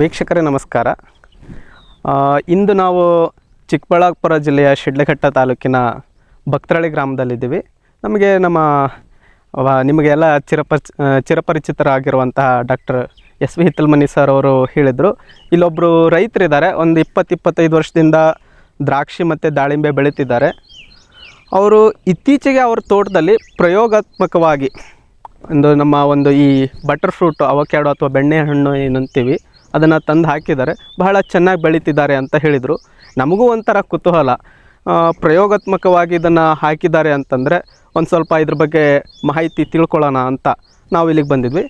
ವೀಕ್ಷಕರೇ ನಮಸ್ಕಾರ. ಇಂದು ನಾವು ಚಿಕ್ಕಬಳ್ಳಾಪುರ ಜಿಲ್ಲೆಯ ಶಿಡ್ಲಘಟ್ಟ ತಾಲೂಕಿನ ಭಕ್ತರಳ್ಳಿ ಗ್ರಾಮದಲ್ಲಿದ್ದೀವಿ. ನಮಗೆ ನಿಮಗೆಲ್ಲ ಚಿರಪರಿಚಿತರಾಗಿರುವಂತಹ doctor S V Hittalamani sir ಅವರು ಹೇಳಿದರು, ಇಲ್ಲೊಬ್ಬರು ರೈತರಿದ್ದಾರೆ, ಒಂದು 20-25 ವರ್ಷದಿಂದ ದ್ರಾಕ್ಷಿ ಮತ್ತು ದಾಳಿಂಬೆ ಬೆಳೀತಿದ್ದಾರೆ. ಅವರು ಇತ್ತೀಚೆಗೆ ಅವ್ರ ತೋಟದಲ್ಲಿ ಪ್ರಯೋಗಾತ್ಮಕವಾಗಿ ನಮ್ಮ ಈ ಬಟರ್ ಫ್ರೂಟ್ ಅವಕ್ಯಾಡೋ ಅಥವಾ ಬೆಣ್ಣೆಹಣ್ಣು ಏನಂತೀವಿ ಅದನ್ನು ತಂದು ಹಾಕಿದ್ದಾರೆ. ಬಹಳ ಚೆನ್ನಾಗಿ ಬೆಳೀತಿದ್ದಾರೆ ಅಂತ ಹೇಳಿದರು. ನಮಗೂ ಒಂಥರ ಕುತೂಹಲ, ಪ್ರಯೋಗಾತ್ಮಕವಾಗಿ ಇದನ್ನು ಹಾಕಿದ್ದಾರೆ ಅಂತಂದರೆ ಒಂದು ಸ್ವಲ್ಪ ಇದ್ರ ಬಗ್ಗೆ ಮಾಹಿತಿ ತಿಳ್ಕೊಳ್ಳೋಣ ಅಂತ ನಾವು ಇಲ್ಲಿಗೆ ಬಂದಿದ್ವಿ.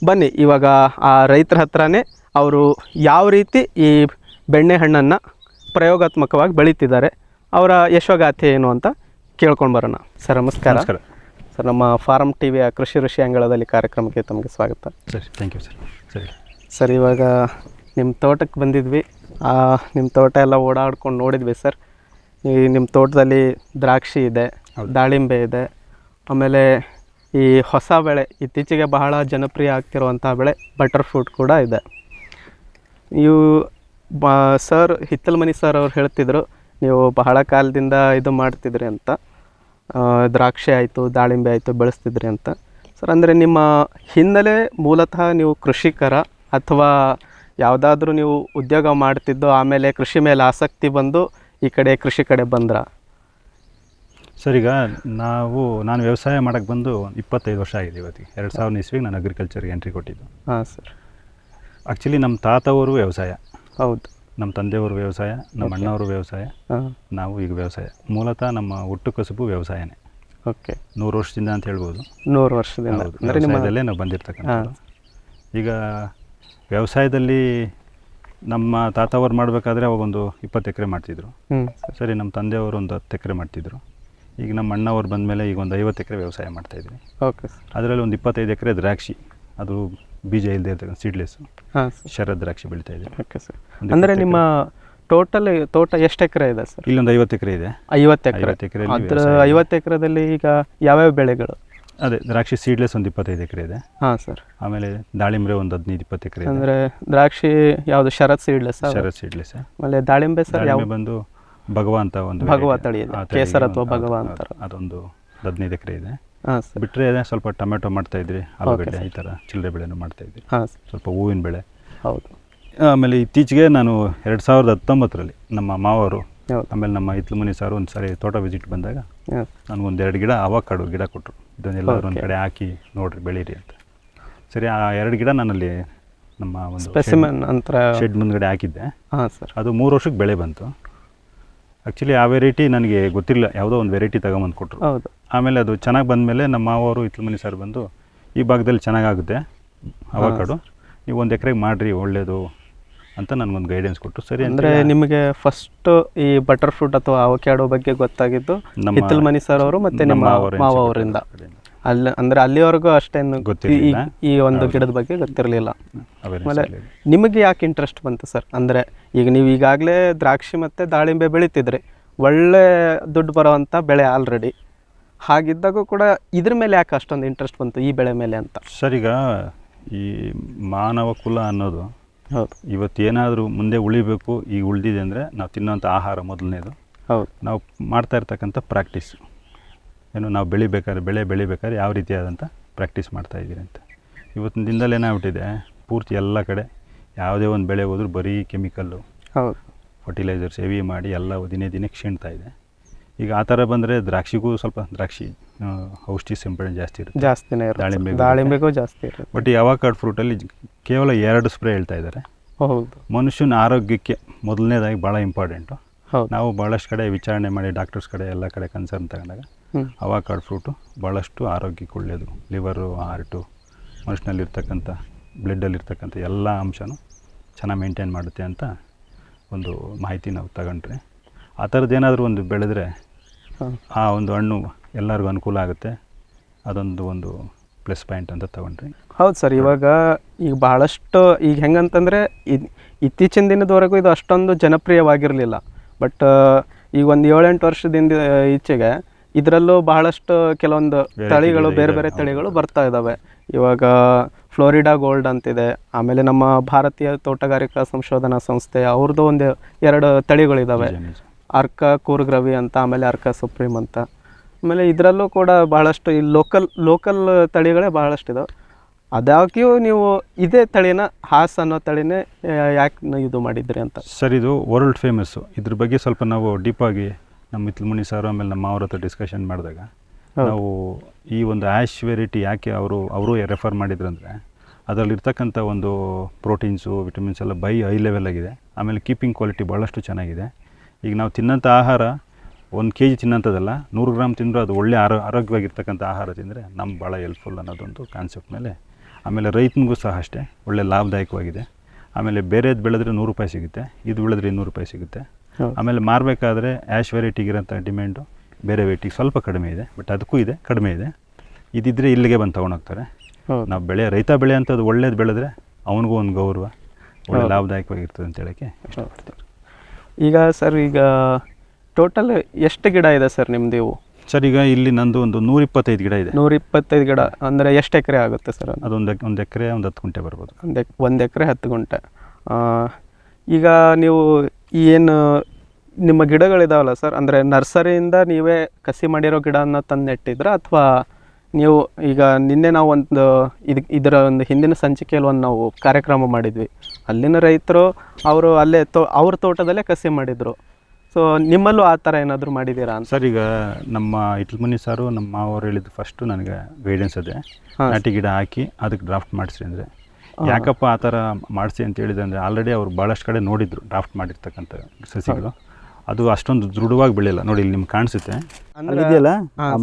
ಬನ್ನಿ, ಇವಾಗ ಆ ರೈತರ ಹತ್ರನೇ ಅವರು ಯಾವ ರೀತಿ ಈ ಬೆಣ್ಣೆಹಣ್ಣನ್ನು ಪ್ರಯೋಗಾತ್ಮಕವಾಗಿ ಬೆಳೀತಿದ್ದಾರೆ, ಅವರ ಯಶೋಗಾಥೆ ಏನು ಅಂತ ಕೇಳ್ಕೊಂಡು ಬರೋಣ. ಸರ್ ನಮಸ್ಕಾರ. ಸರ್, ನಮ್ಮ ಫಾರಂ ಟಿವಿಯ ಕೃಷಿ ಋಷಿ ಅಂಗಳದಲ್ಲಿ ಕಾರ್ಯಕ್ರಮಕ್ಕೆ ತಮಗೆ ಸ್ವಾಗತ. ಸರಿ, ಥ್ಯಾಂಕ್ ಯು ಸರ್. ಸರಿ ಸರ್, ಇವಾಗ ನಿಮ್ಮ ತೋಟಕ್ಕೆ ಬಂದಿದ್ವಿ. ನಿಮ್ಮ ತೋಟ ಎಲ್ಲ ಓಡಾಡ್ಕೊಂಡು ನೋಡಿದ್ವಿ ಸರ್. ಈ ನಿಮ್ಮ ತೋಟದಲ್ಲಿ ದ್ರಾಕ್ಷಿ ಇದೆ, ದಾಳಿಂಬೆ ಇದೆ, ಆಮೇಲೆ ಈ ಹೊಸ ಬೆಳೆ ಇತ್ತೀಚೆಗೆ ಬಹಳ ಜನಪ್ರಿಯ ಆಗ್ತಿರುವಂಥ ಬೆಳೆ ಬಟರ್ ಫ್ರೂಟ್ ಕೂಡ ಇದೆ. ನೀವು ಸರ್ ಹಿತ್ತಲಮನಿ ಸರ್ ಅವ್ರು ಹೇಳ್ತಿದ್ರು, ನೀವು ಬಹಳ ಕಾಲದಿಂದ ಇದು ಮಾಡ್ತಿದ್ರಿ ಅಂತ, ದ್ರಾಕ್ಷಿ ಆಯಿತು, ದಾಳಿಂಬೆ ಆಯಿತು ಬೆಳೆಸ್ತಿದ್ರಿ ಅಂತ. ಸರ್, ಅಂದರೆ ನಿಮ್ಮ ಹಿನ್ನೆಲೆ ಮೂಲತಃ ನೀವು ಕೃಷಿಕರ ಅಥವಾ ಯಾವುದಾದ್ರೂ ನೀವು ಉದ್ಯೋಗ ಮಾಡ್ತಿದ್ದು ಆಮೇಲೆ ಕೃಷಿ ಮೇಲೆ ಆಸಕ್ತಿ ಬಂದು ಈ ಕಡೆ ಕೃಷಿ ಕಡೆ ಬಂದ್ರಾ? ಸರ್, ಈಗ ನಾನು ವ್ಯವಸಾಯ ಮಾಡೋಕ್ಕೆ ಬಂದು 25 ವರ್ಷ ಆಗಿದೆ. ಇವತ್ತಿಗೆ 2000 ಇಸ್ವಿಗೆ ನಾನು ಅಗ್ರಿಕಲ್ಚರ್ಗೆ ಎಂಟ್ರಿ ಕೊಟ್ಟಿದ್ದು. ಹಾಂ ಸರ್. ಆ್ಯಕ್ಚುಲಿ ನಮ್ಮ ತಾತವರು ವ್ಯವಸಾಯ, ಹೌದು, ನಮ್ಮ ತಂದೆಯವರು ವ್ಯವಸಾಯ, ನಮ್ಮ ಅಣ್ಣವರು ವ್ಯವಸಾಯ, ನಾವು ಈಗ ವ್ಯವಸಾಯ. ಮೂಲತಃ ನಮ್ಮ ಹುಟ್ಟು ಕಸುಬು ವ್ಯವಸಾಯನೇ. ಓಕೆ, 100 ವರ್ಷದಿಂದ ಅಂತ ಹೇಳ್ಬೋದು. 100 ವರ್ಷದಿಂದ ವ್ಯವಸಾಯದಲ್ಲೇ ನಾವು ಬಂದಿರ್ತಕ್ಕಂಥ. ಈಗ ವ್ಯವಸಾಯದಲ್ಲಿ ನಮ್ಮ ತಾತವರು ಮಾಡಬೇಕಾದ್ರೆ ಅವಾಗೊಂದು 20 ಎಕರೆ ಮಾಡ್ತಿದ್ರು. ಸರಿ, ನಮ್ಮ ತಂದೆಯವರು ಒಂದು 10 ಎಕರೆ ಮಾಡ್ತಿದ್ರು. ಈಗ ನಮ್ಮ ಅಣ್ಣವ್ರು ಬಂದ ಮೇಲೆ ಈಗ ಒಂದು 50 ಎಕರೆ ವ್ಯವಸಾಯ ಮಾಡ್ತಾಯಿದ್ವಿ. ಓಕೆ. ಅದರಲ್ಲಿ ಒಂದು 25 ಎಕರೆ ದ್ರಾಕ್ಷಿ, ಅದು ಬೀಜ ಇಲ್ಲದೆ ಇರ್ತಕ್ಕಂಥ ಸೀಡ್ಲೆಸ್ ಶರದ್ ದ್ರಾಕ್ಷಿ ಬೆಳೀತಾ ಇದೆ. Okay sir. ಅಂದರೆ ನಿಮ್ಮ ತೋಟ ಎಷ್ಟು ಎಕರೆ ಇದೆ ಸರ್? ಇಲ್ಲೊಂದು 50 ಎಕರೆ ಇದೆ. 50 ಎಕರೆ. ಅದರ 50 ಎಕರೆದಲ್ಲಿ ಈಗ ಯಾವ್ಯಾವ ಬೆಳೆಗಳು? ಅದೇ ದ್ರಾಕ್ಷಿ ಸೀಡ್ಲೆಸ್ ಒಂದು 25 ಎಕರೆ ಇದೆ. ಹಾಂ ಸರ್. ಆಮೇಲೆ ದಾಳಿಂಬೆ ಒಂದು 15-20 ಎಕರೆ. ಅಂದರೆ ದ್ರಾಕ್ಷಿ ಯಾವುದು ಶರತ್ ಸೀಡ್ಲೆಸ್? ಶರತ್ ಸೀಡ್ಲೆಸ್. ಆಮೇಲೆ ದಾಳಿಂಬೆ ಸರ್ ಯಾವ ಬಂದು ಭಗವಾ ಅಂತ ಒಂದು ಭಗವಾ ತಳಿ ಇದೆ, ಕೇಸರ್ ಅಥವಾ ಭಗವಾ ಅಂತಾರೆ, ಅದೊಂದು 15 ಎಕರೆ ಇದೆ. ಹಾಂ ಸರ್. ಬಿಟ್ಟರೆ ಸ್ವಲ್ಪ ಟೊಮೆಟೊ ಮಾಡ್ತಾಯಿದ್ರಿ, ಆಲೂಗಡ್ಡೆ, ಈ ಥರ ಚಿಲ್ಲರೆ ಬೆಳೆನೂ ಮಾಡ್ತಾಯಿದ್ರಿ. ಹಾಂ, ಸ್ವಲ್ಪ ಹೂವಿನ ಬೆಳೆ. ಹೌದು. ಆಮೇಲೆ ಇತ್ತೀಚೆಗೆ ನಾನು 2019ರಲ್ಲಿ ನಮ್ಮ ಮಾವರು ಆಮೇಲೆ ನಮ್ಮ ಹಿತ್ತಲಮನಿ ಸಾರು ಒಂದು ಸಾರಿ ತೋಟ ವಿಸಿಟ್ ಬಂದಾಗ ನನಗೊಂದು 2 ಗಿಡ ಅವಕಾಡೋ ಗಿಡ ಕೊಟ್ಟರು. ಇದನ್ನೆಲ್ಲರೂ ಒಂದು ಕಡೆ ಹಾಕಿ ನೋಡ್ರಿ, ಬೆಳೀರಿ ಅಂತ. ಸರಿ, ಆ 2 ಗಿಡ ನಾನಲ್ಲಿ ನಮ್ಮ ಒಂದು ಸ್ಪೆಸಿಮೆನ್ ಅಂತ ಶೆಡ್ ಮುಂದ್ಗಡೆ ಹಾಕಿದ್ದೆ. ಹಾಂ ಸರ್. ಅದು 3 ವರ್ಷಕ್ಕೆ ಬೆಳೆ ಬಂತು. ಆ್ಯಕ್ಚುಲಿ ಆ ವೆರೈಟಿ ನನಗೆ ಗೊತ್ತಿಲ್ಲ, ಯಾವುದೋ ಒಂದು ವೆರೈಟಿ ತಗೊಂಬಂದು ಕೊಟ್ಟರು. ಹೌದು. ಆಮೇಲೆ ಅದು ಚೆನ್ನಾಗಿ ಬಂದಮೇಲೆ ನಮ್ಮ ಮಾವರು ಹಿತ್ತಲಮನಿ ಸಾರು ಬಂದು ಈ ಭಾಗದಲ್ಲಿ ಚೆನ್ನಾಗಾಗುತ್ತೆ ಅವಕಾಡೋ, ನೀವು 1 ಎಕರೆಗೆ ಮಾಡಿರಿ ಒಳ್ಳೆಯದು ಅಂತ ನನಗೊಂದು ಗೈಡೆನ್ಸ್ ಕೊಟ್ಟರು. ಸರಿ, ಅಂದರೆ ನಿಮಗೆ ಫಸ್ಟ್ ಈ ಬಟರ್ ಫ್ರೂಟ್ ಅಥವಾ ಅವಕ್ಯಾಡೋ ಬಗ್ಗೆ ಗೊತ್ತಾಗಿದ್ದು ಹಿತ್ತಲಮನಿ ಸರ್ ಅವರು ಮತ್ತು ನಿಮ್ಮ ಮಾವ ಅವರಿಂದ. ಅಂದರೆ ಅಲ್ಲಿವರೆಗೂ ಅಷ್ಟೇನು ಗೊತ್ತಿಲ್ಲ, ಈ ಒಂದು ಗಿಡದ ಬಗ್ಗೆ ಗೊತ್ತಿರಲಿಲ್ಲ. ಆಮೇಲೆ ನಿಮಗೆ ಯಾಕೆ ಇಂಟ್ರೆಸ್ಟ್ ಬಂತು ಸರ್? ಅಂದರೆ ಈಗ ನೀವು ಈಗಾಗಲೇ ದ್ರಾಕ್ಷಿ ಮತ್ತು ದಾಳಿಂಬೆ ಬೆಳೀತಿದ್ರಿ, ಒಳ್ಳೆ ದುಡ್ಡು ಬರೋವಂಥ ಬೆಳೆ ಆಲ್ರೆಡಿ. ಹಾಗಿದ್ದಾಗೂ ಕೂಡ ಇದ್ರ ಮೇಲೆ ಯಾಕೆ ಅಷ್ಟೊಂದು ಇಂಟ್ರೆಸ್ಟ್ ಬಂತು, ಈ ಬೆಳೆ ಮೇಲೆ ಅಂತ? ಸರ್, ಈಗ ಈ ಮಾನವ ಕುಲ ಅನ್ನೋದು, ಹೌದು, ಇವತ್ತೇನಾದರೂ ಮುಂದೆ ಉಳಿಬೇಕು, ಈಗ ಉಳಿದಿದೆ ಅಂದರೆ ನಾವು ತಿನ್ನೋಂಥ ಆಹಾರ ಮೊದಲನೇದು. ಹೌದು. ನಾವು ಮಾಡ್ತಾ ಇರ್ತಕ್ಕಂಥ ಪ್ರಾಕ್ಟೀಸು ಏನು, ನಾವು ಬೆಳೆ ಬೆಳಿಬೇಕಾದ್ರೆ ಯಾವ ರೀತಿಯಾದಂಥ ಪ್ರಾಕ್ಟೀಸ್ ಮಾಡ್ತಾಯಿದ್ದೀರಿ ಅಂತ. ಇವತ್ತಿನ ದಿನದಲ್ಲಿ ಏನಾಗ್ಬಿಟ್ಟಿದೆ, ಪೂರ್ತಿ ಎಲ್ಲ ಕಡೆ ಯಾವುದೇ ಒಂದು ಬೆಳೆ ಹೋದ್ರೂ ಬರೀ ಕೆಮಿಕಲ್ಲು, ಹೌದು, ಫರ್ಟಿಲೈಸರ್ಸ್ ಹೆವಿ ಮಾಡಿ ಎಲ್ಲ ದಿನೇ ಕ್ಷೀಣ್ತಾ ಇದೆ. ಈಗ ಆ ಥರ ಬಂದರೆ ದ್ರಾಕ್ಷಿಗೂ ಸ್ವಲ್ಪ ಔಷಧಿ ಸಿಂಪಡಣೆ ಜಾಸ್ತಿ ಇರುತ್ತೆ, ಜಾಸ್ತಿನೇ ದಾಳಿಂಬೆಗೂ ಜಾಸ್ತಿ ಇರುತ್ತೆ. ಬಟ್ ಈ ಅವಕಾಡೋ ಫ್ರೂಟಲ್ಲಿ ಕೇವಲ 2 ಸ್ಪ್ರೇ ಹೇಳ್ತಾ ಇದ್ದಾರೆ. ಹೌದು. ಮನುಷ್ಯನ ಆರೋಗ್ಯಕ್ಕೆ ಮೊದಲನೇದಾಗಿ ಭಾಳ ಇಂಪಾರ್ಟೆಂಟು. ಹೌದು. ನಾವು ಭಾಳಷ್ಟು ಕಡೆ ವಿಚಾರಣೆ ಮಾಡಿ ಡಾಕ್ಟರ್ಸ್ ಕಡೆ ಎಲ್ಲ ಕಡೆ ಕನ್ಸರ್ನ್ ತಗೊಂಡಾಗ ಅವಕಾಡೋ ಫ್ರೂಟು ಭಾಳಷ್ಟು ಆರೋಗ್ಯಕ್ಕೆ ಒಳ್ಳೆಯದು. ಲಿವರು, ಹಾರ್ಟು, ಮನುಷ್ಯನಲ್ಲಿರ್ತಕ್ಕಂಥ ಬ್ಲಡ್ಡಲ್ಲಿರ್ತಕ್ಕಂಥ ಎಲ್ಲ ಅಂಶನೂ ಚೆನ್ನಾಗಿ ಮೇಂಟೈನ್ ಮಾಡುತ್ತೆ ಅಂತ ಒಂದು ಮಾಹಿತಿ ನಾವು ತಗೊಂಡ್ರೆ, ಆ ಥರದ್ದು ಏನಾದರೂ ಒಂದು ಬೆಳೆದ್ರೆ ಆ ಒಂದು ಹಣ್ಣು ಎಲ್ಲರಿಗೂ ಅನುಕೂಲ ಆಗುತ್ತೆ. ಅದೊಂದು ಪ್ಲಸ್ ಪಾಯಿಂಟ್ ಅಂತ ತಗೊಂಡ್ರಿ. ಹೌದು ಸರ್. ಇವಾಗ ಈಗ ಭಾಳಷ್ಟು ಈಗ ಹೆಂಗಂತಂದರೆ ಇತ್ತೀಚಿನ ದಿನದವರೆಗೂ ಇದು ಅಷ್ಟೊಂದು ಜನಪ್ರಿಯವಾಗಿರಲಿಲ್ಲ. ಬಟ್ ಈಗ ಒಂದು 7-8 ವರ್ಷದಿಂದ ಈಚೆಗೆ ಇದರಲ್ಲೂ ಬಹಳಷ್ಟು ಕೆಲವೊಂದು ತಳಿಗಳು, ಬೇರೆ ಬೇರೆ ತಳಿಗಳು ಬರ್ತಾ ಇದ್ದಾವೆ. ಇವಾಗ ಫ್ಲೋರಿಡಾ ಗೋಲ್ಡ್ ಅಂತಿದೆ, ಆಮೇಲೆ ನಮ್ಮ ಭಾರತೀಯ ತೋಟಗಾರಿಕಾ ಸಂಶೋಧನಾ ಸಂಸ್ಥೆ ಅವ್ರದ್ದು ಒಂದು 2 ತಳಿಗಳಿದ್ದಾವೆ, ಅರ್ಕ ಕೂರ್ಗ್ ರವಿ ಅಂತ, ಆಮೇಲೆ ಅರ್ಕ ಸುಪ್ರೀಂ ಅಂತ. ಆಮೇಲೆ ಇದರಲ್ಲೂ ಕೂಡ ಭಾಳಷ್ಟು ಈ ಲೋಕಲ್ ತಳಿಗಳೇ ಭಾಳಷ್ಟಿದಾವೆ. ಆದಾಗ್ಯೂ ನೀವು ಇದೇ ತಳಿನ ಹಾಸ್ ಅನ್ನೋ ತಳಿನೇ ಯಾಕೆ ಇದು ಮಾಡಿದ್ರಿ ಅಂತ? ಸರ್, ಇದು ವರ್ಲ್ಡ್ ಫೇಮಸ್ಸು. ಇದ್ರ ಬಗ್ಗೆ ಸ್ವಲ್ಪ ನಾವು ಡೀಪಾಗಿ ನಮ್ಮ ಹಿತ್ತಲಮನಿ ಸರ್ ಆಮೇಲೆ ನಮ್ಮ ಅವ್ರ ಹತ್ರ ಡಿಸ್ಕಷನ್ ಮಾಡಿದಾಗ ನಾವು ಈ ಒಂದು ಆ್ಯಶ್ ವೆರೈಟಿ ಯಾಕೆ ಅವರು ರೆಫರ್ ಮಾಡಿದ್ರು ಅಂದರೆ ಅದರಲ್ಲಿರ್ತಕ್ಕಂಥ ಒಂದು ಪ್ರೋಟೀನ್ಸು ವಿಟಮಿನ್ಸ್ ಎಲ್ಲ ಹೈ ಲೆವೆಲ್ ಆಗಿದೆ. ಆಮೇಲೆ ಕೀಪಿಂಗ್ ಕ್ವಾಲಿಟಿ ಭಾಳಷ್ಟು ಚೆನ್ನಾಗಿದೆ. ಈಗ ನಾವು ತಿನ್ನೋಂಥ ಆಹಾರ 1 kg ತಿನ್ನೋಂಥದ್ದಲ್ಲ, 100 ಗ್ರಾಮ್ ತಿಂದರೂ ಅದು ಒಳ್ಳೆ ಆರೋಗ್ಯವಾಗಿರ್ತಕ್ಕಂಥ ಆಹಾರ ತಿಂದರೆ ನಮ್ಗೆ ಭಾಳ ಹೆಲ್ಪ್ಫುಲ್ ಅನ್ನೋದೊಂದು ಕಾನ್ಸೆಪ್ಟ್ ಮೇಲೆ. ಆಮೇಲೆ ರೈತನಿಗೂ ಸಹ ಅಷ್ಟೇ ಒಳ್ಳೆ ಲಾಭದಾಯಕವಾಗಿದೆ. ಆಮೇಲೆ ಬೇರೆದು ಬೆಳೆದ್ರೆ 100 ರೂಪಾಯಿ ಸಿಗುತ್ತೆ, ಇದು ಬೆಳೆದ್ರೆ 200 ರೂಪಾಯಿ ಸಿಗುತ್ತೆ. ಆಮೇಲೆ ಮಾರಬೇಕಾದ್ರೆ ಆ್ಯಶ್ ವೆರೈಟಿಗಿರೋಂಥ ಡಿಮ್ಯಾಂಡು ಬೇರೆ ವೆರೈಟಿಗೆ ಸ್ವಲ್ಪ ಕಡಿಮೆ ಇದೆ, ಬಟ್ ಅದಕ್ಕೂ ಇದೆ, ಕಡಿಮೆ ಇದೆ. ಇದಿದ್ದರೆ ಇಲ್ಲಿಗೆ ಬಂದು ತೊಗೊಂಡೋಗ್ತಾರೆ. ನಾವು ರೈತ ಬೆಳೆ ಅಂಥದ್ದು ಒಳ್ಳೇದು ಬೆಳೆದ್ರೆ ಅವನಿಗೂ ಒಂದು ಗೌರವ, ಒಳ್ಳೆ ಲಾಭದಾಯಕವಾಗಿರ್ತದೆ ಅಂತ ಹೇಳೋಕ್ಕೆ ಇಷ್ಟಪಡ್ತೀನಿ. ಈಗ ಸರ್, ಈಗ ಟೋಟಲ್ ಎಷ್ಟು ಗಿಡ ಇದೆ ಸರ್ ನಿಮ್ದು? ಇವು ಸರ್, ಈಗ ಇಲ್ಲಿ ನಂದು ಒಂದು 125 ಗಿಡ ಇದೆ. 125 ಗಿಡ ಅಂದರೆ ಎಷ್ಟು ಎಕರೆ ಆಗುತ್ತೆ ಸರ್? ಒಂದು ಎಕರೆ 10 ಗುಂಟೆ ಬರ್ಬೋದು. ಒಂದು ಎಕರೆ 10 ಗುಂಟೆ. ಈಗ ನೀವು ಏನು ನಿಮ್ಮ ಗಿಡಗಳಿದಾವಲ್ಲ ಸರ್, ಅಂದರೆ ನರ್ಸರಿಯಿಂದ ನೀವೇ ಕಸಿ ಮಾಡಿರೋ ಗಿಡನ ತಂದು ನೆಟ್ಟಿದ್ರಾ, ಅಥವಾ ನೀವು ಈಗ ನಿನ್ನೆ ನಾವು ಇದರ ಒಂದು ಹಿಂದಿನ ಸಂಚಿಕೆಯಲ್ಲಿ ನಾವು ಕಾರ್ಯಕ್ರಮ ಮಾಡಿದ್ವಿ, ಅಲ್ಲಿನ ರೈತರು ಅವರು ಅಲ್ಲೇ ಅವ್ರ ತೋಟದಲ್ಲೇ ಕಸಿ ಮಾಡಿದರು. ಸೊ ನಿಮ್ಮಲ್ಲೂ ಆ ಥರ ಏನಾದರೂ ಮಾಡಿದ್ದೀರಾ ಅಂತ? ಸರ್, ಈಗ ನಮ್ಮ ಹಿತ್ತಲಮನಿ ಸಾರು ನಮ್ಮ ಮಾವರು ಹೇಳಿದ್ದು ಫಸ್ಟು ನನಗೆ ಗೈಡೆನ್ಸ್ ಅದೇ, ನಾಟಿ ಗಿಡ ಹಾಕಿ ಅದಕ್ಕೆ ಡ್ರಾಫ್ಟ್ ಮಾಡಿಸ್ರಿ ಅಂದರೆ. ಯಾಕಪ್ಪ ಆ ಥರ ಮಾಡಿಸಿ ಅಂತ ಹೇಳಿದೆ ಅಂದರೆ, ಆಲ್ರೆಡಿ ಅವರು ಭಾಳಷ್ಟು ಕಡೆ ನೋಡಿದ್ರು ಡ್ರಾಫ್ಟ್ ಮಾಡಿರ್ತಕ್ಕಂಥ ಸಸಿಗಳು. ಅದು ಅಷ್ಟೊಂದು ದೃಢವಾಗಿ ಬೆಳೆಯಲ್ಲ. ನೋಡಿ, ಇಲ್ಲಿ ನಿಮ್ಗೆ ಕಾಣಿಸುತ್ತೆ ಇದೆಯಲ್ಲ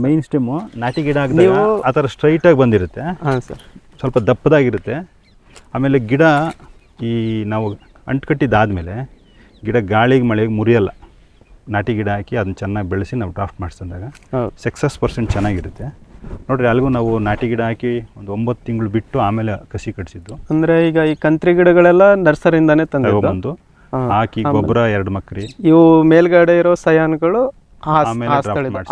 ಮೈನ್ ಸ್ಟೆಮ್ಮು, ನಾಟಿ ಗಿಡ ಹಾಕಿದಾಗ ಆ ಥರ ಸ್ಟ್ರೈಟಾಗಿ ಬಂದಿರುತ್ತೆ. ಹಾಂ ಸರ್, ಸ್ವಲ್ಪ ದಪ್ಪದಾಗಿರುತ್ತೆ. ಆಮೇಲೆ ಗಿಡ ಈ ನಾವು ಅಂಟ್ಕಟ್ಟಿದ್ದಾದಮೇಲೆ ಗಿಡ ಗಾಳಿಗೆ ಮಳೆಗೆ ಮುರಿಯಲ್ಲ. ನಾಟಿ ಗಿಡ ಹಾಕಿ ಅದನ್ನ ಚೆನ್ನಾಗಿ ಬೆಳೆಸಿ ನಾವು ಡ್ರಾಫ್ಟ್ ಮಾಡಿಸಿದಾಗ ಸಕ್ಸಸ್% ಚೆನ್ನಾಗಿರುತ್ತೆ. ನೋಡಿರಿ, ಅಲ್ಲಿಗೂ ನಾವು ನಾಟಿ ಗಿಡ ಹಾಕಿ ಒಂದು 9 ತಿಂಗಳು ಬಿಟ್ಟು ಆಮೇಲೆ ಕಸಿ ಕಟ್ಟಿಸಿದ್ದು. ಅಂದರೆ ಈಗ ಈ ಕಂತ್ರಿ ಗಿಡಗಳೆಲ್ಲ ನರ್ಸರಿಯಿಂದಾನೇ ತಂದು ಹಾಕಿ ಗೊಬ್ಬರ 2 ಮಕ್ರಿ. ಇವು ಮೇಲ್ಗಡೆ ಇರೋ ಸಯಾನ್ಗಳು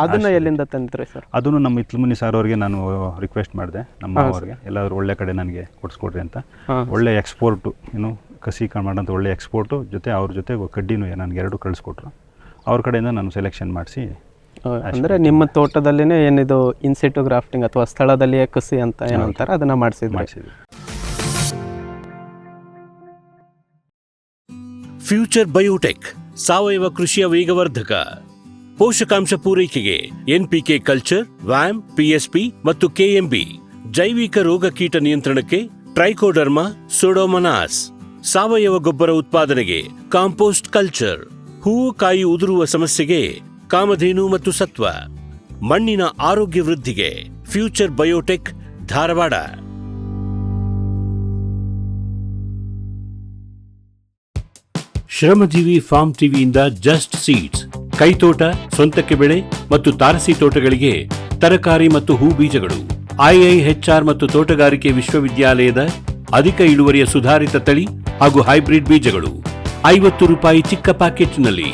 ಅದನ್ನ ಎಲ್ಲಿಂದ ತಂದ್ರಿ ಸರ್? ಅದನ್ನು ನಮ್ಮ ಹಿತ್ತಲಮನಿ ಸಾರ್ ಅವ್ರಿಗೆ ನಾನು ರಿಕ್ವೆಸ್ಟ್ ಮಾಡಿದೆ, ನಮ್ಮ ಅವ್ರಿಗೆ ಎಲ್ಲಾದರೂ ಒಳ್ಳೆ ಕಡೆ ನನಗೆ ಕೊಡಿಸ್ಕೊಡ್ರಿ ಅಂತ. ಒಳ್ಳೆ ಎಕ್ಸ್ಪೋರ್ಟು, ಕಸಿ ಮಾಡೋಂಥ ಒಳ್ಳೆ ಎಕ್ಸ್ಪೋರ್ಟು ಜೊತೆ ಅವ್ರ ಜೊತೆ ಕಡ್ಡಿನೂ ನನಗೆ 2 ಕಳಿಸ್ಕೊಟ್ರು. ಅವ್ರ ಕಡೆಯಿಂದ ನಾನು ಸೆಲೆಕ್ಷನ್ ಮಾಡಿಸಿ. ಅಂದರೆ ನಿಮ್ಮ ತೋಟದಲ್ಲಿನೇ ಏನಿದು ಇನ್ಸಿಟು ಗ್ರಾಫ್ಟಿಂಗ್ ಅಥವಾ ಸ್ಥಳದಲ್ಲಿಯೇ ಕಸಿ ಅಂತ ಏನಂತಾರೆ ಅದನ್ನು ಮಾಡಿಸಿದ್ವಿ. ಫ್ಯೂಚರ್ ಬಯೋಟೆಕ್ ಸಾವಯವ ಕೃಷಿಯ ವೇಗವರ್ಧಕ. ಪೋಷಕಾಂಶ ಪೂರೈಕೆಗೆ NPK ಕಲ್ಚರ್, ವ್ಯಾಮ್, PSP ಮತ್ತು KMB. ಜೈವಿಕ ರೋಗ ಕೀಟ ನಿಯಂತ್ರಣಕ್ಕೆ ಟ್ರೈಕೋಡರ್ಮಾ, ಸೂಡೋಮೊನಾಸ್. ಸಾವಯವ ಗೊಬ್ಬರ ಉತ್ಪಾದನೆಗೆ ಕಾಂಪೋಸ್ಟ್ ಕಲ್ಚರ್. ಹೂವು ಕಾಯಿ ಉದುರುವ ಸಮಸ್ಯೆಗೆ ಕಾಮಧೇನು ಮತ್ತು ಸತ್ವ. ಮಣ್ಣಿನ ಆರೋಗ್ಯ ವೃದ್ಧಿಗೆ future biotech, Dharwad. Shramajeevi farm ಟಿವಿಯಿಂದ ಜಸ್ಟ್ ಸೀಡ್ಸ್, ಕೈತೋಟ, ಸ್ವಂತಕ್ಕೆ ಬೆಳೆ ಮತ್ತು ತಾರಸಿ ತೋಟಗಳಿಗೆ ತರಕಾರಿ ಮತ್ತು ಹೂ ಬೀಜಗಳು. IIHR ಮತ್ತು ತೋಟಗಾರಿಕೆ ವಿಶ್ವವಿದ್ಯಾಲಯದ ಅಧಿಕ ಇಳುವರಿಯ ಸುಧಾರಿತ ತಳಿ ಹಾಗೂ ಹೈಬ್ರಿಡ್ ಬೀಜಗಳು. 50 ರೂಪಾಯಿ ಚಿಕ್ಕ ಪ್ಯಾಕೆಟ್ನಲ್ಲಿ.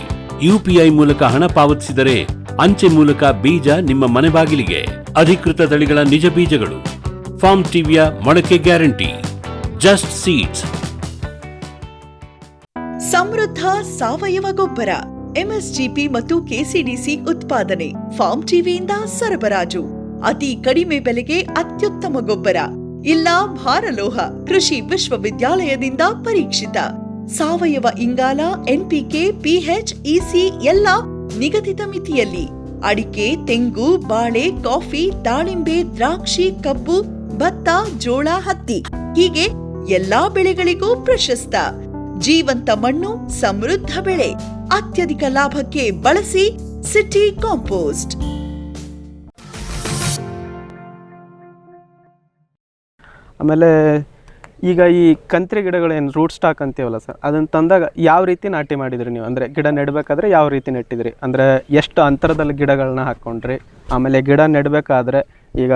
UPI ಮೂಲಕ ಹಣ ಪಾವತಿಸಿದರೆ ಅಂಚೆ ಮೂಲಕ ಬೀಜ ನಿಮ್ಮ ಮನೆ ಬಾಗಿಲಿಗೆ. ಅಧಿಕೃತ ತಳಿಗಳ ನಿಜ ಬೀಜಗಳು. ಫಾರ್ಮ್ ಟಿವಿಯ ಮೊಳಕೆ ಗ್ಯಾರಂಟಿ. Just seeds. ಸಮೃದ್ಧ ಸಾವಯವ ಗೊಬ್ಬರ, MSGP ಮತ್ತು KCDC ಉತ್ಪಾದನೆ. ಫಾರ್ಮ್ ಟಿವಿಯಿಂದ ಸರಬರಾಜು. ಅತಿ ಕಡಿಮೆ ಬೆಲೆಗೆ ಅತ್ಯುತ್ತಮ ಗೊಬ್ಬರ. ಇಲ್ಲ ಭಾರಲೋಹ, ಕೃಷಿ ವಿಶ್ವವಿದ್ಯಾಲಯದಿಂದ ಪರೀಕ್ಷಿತ. ಸಾವಯವ ಇಂಗಾಲ, NPK, PH, EC ಎಲ್ಲ ನಿಗದಿತ ಮಿತಿಯಲ್ಲಿ. ಅಡಿಕೆ, ತೆಂಗು, ಬಾಳೆ, ಕಾಫಿ, ದಾಳಿಂಬೆ, ದ್ರಾಕ್ಷಿ, ಕಬ್ಬು, ಭತ್ತ, ಜೋಳ, ಹತ್ತಿ ಹೀಗೆ ಎಲ್ಲಾ ಬೆಳೆಗಳಿಗೂ ಪ್ರಶಸ್ತ. ಜೀವಂತ ಮಣ್ಣು, ಸಮೃದ್ಧ ಬೆಳೆ. ಅತ್ಯಧಿಕ ಲಾಭಕ್ಕೆ ಬಳಸಿ ಸಿಟಿ ಕಾಂಪೋಸ್ಟ್. ಆಮೇಲೆ ಈಗ ಈ ಕಂತ್ರಿ ಗಿಡಗಳೇನು ರೂಟ್ ಸ್ಟಾಕ್ ಅಂತೀವಲ್ಲ ಸರ್, ಅದನ್ನು ತಂದಾಗ ಯಾವ ರೀತಿ ನಾಟಿ ಮಾಡಿದ್ರಿ ನೀವು? ಅಂದರೆ ಗಿಡ ನೆಡಬೇಕಾದ್ರೆ ಯಾವ ರೀತಿ ನೆಟ್ಟಿದ್ರಿ? ಅಂದರೆ ಎಷ್ಟು ಅಂತರದಲ್ಲಿ ಗಿಡಗಳನ್ನ ಹಾಕ್ಕೊಂಡ್ರಿ? ಆಮೇಲೆ ಗಿಡ ನೆಡಬೇಕಾದ್ರೆ ಈಗ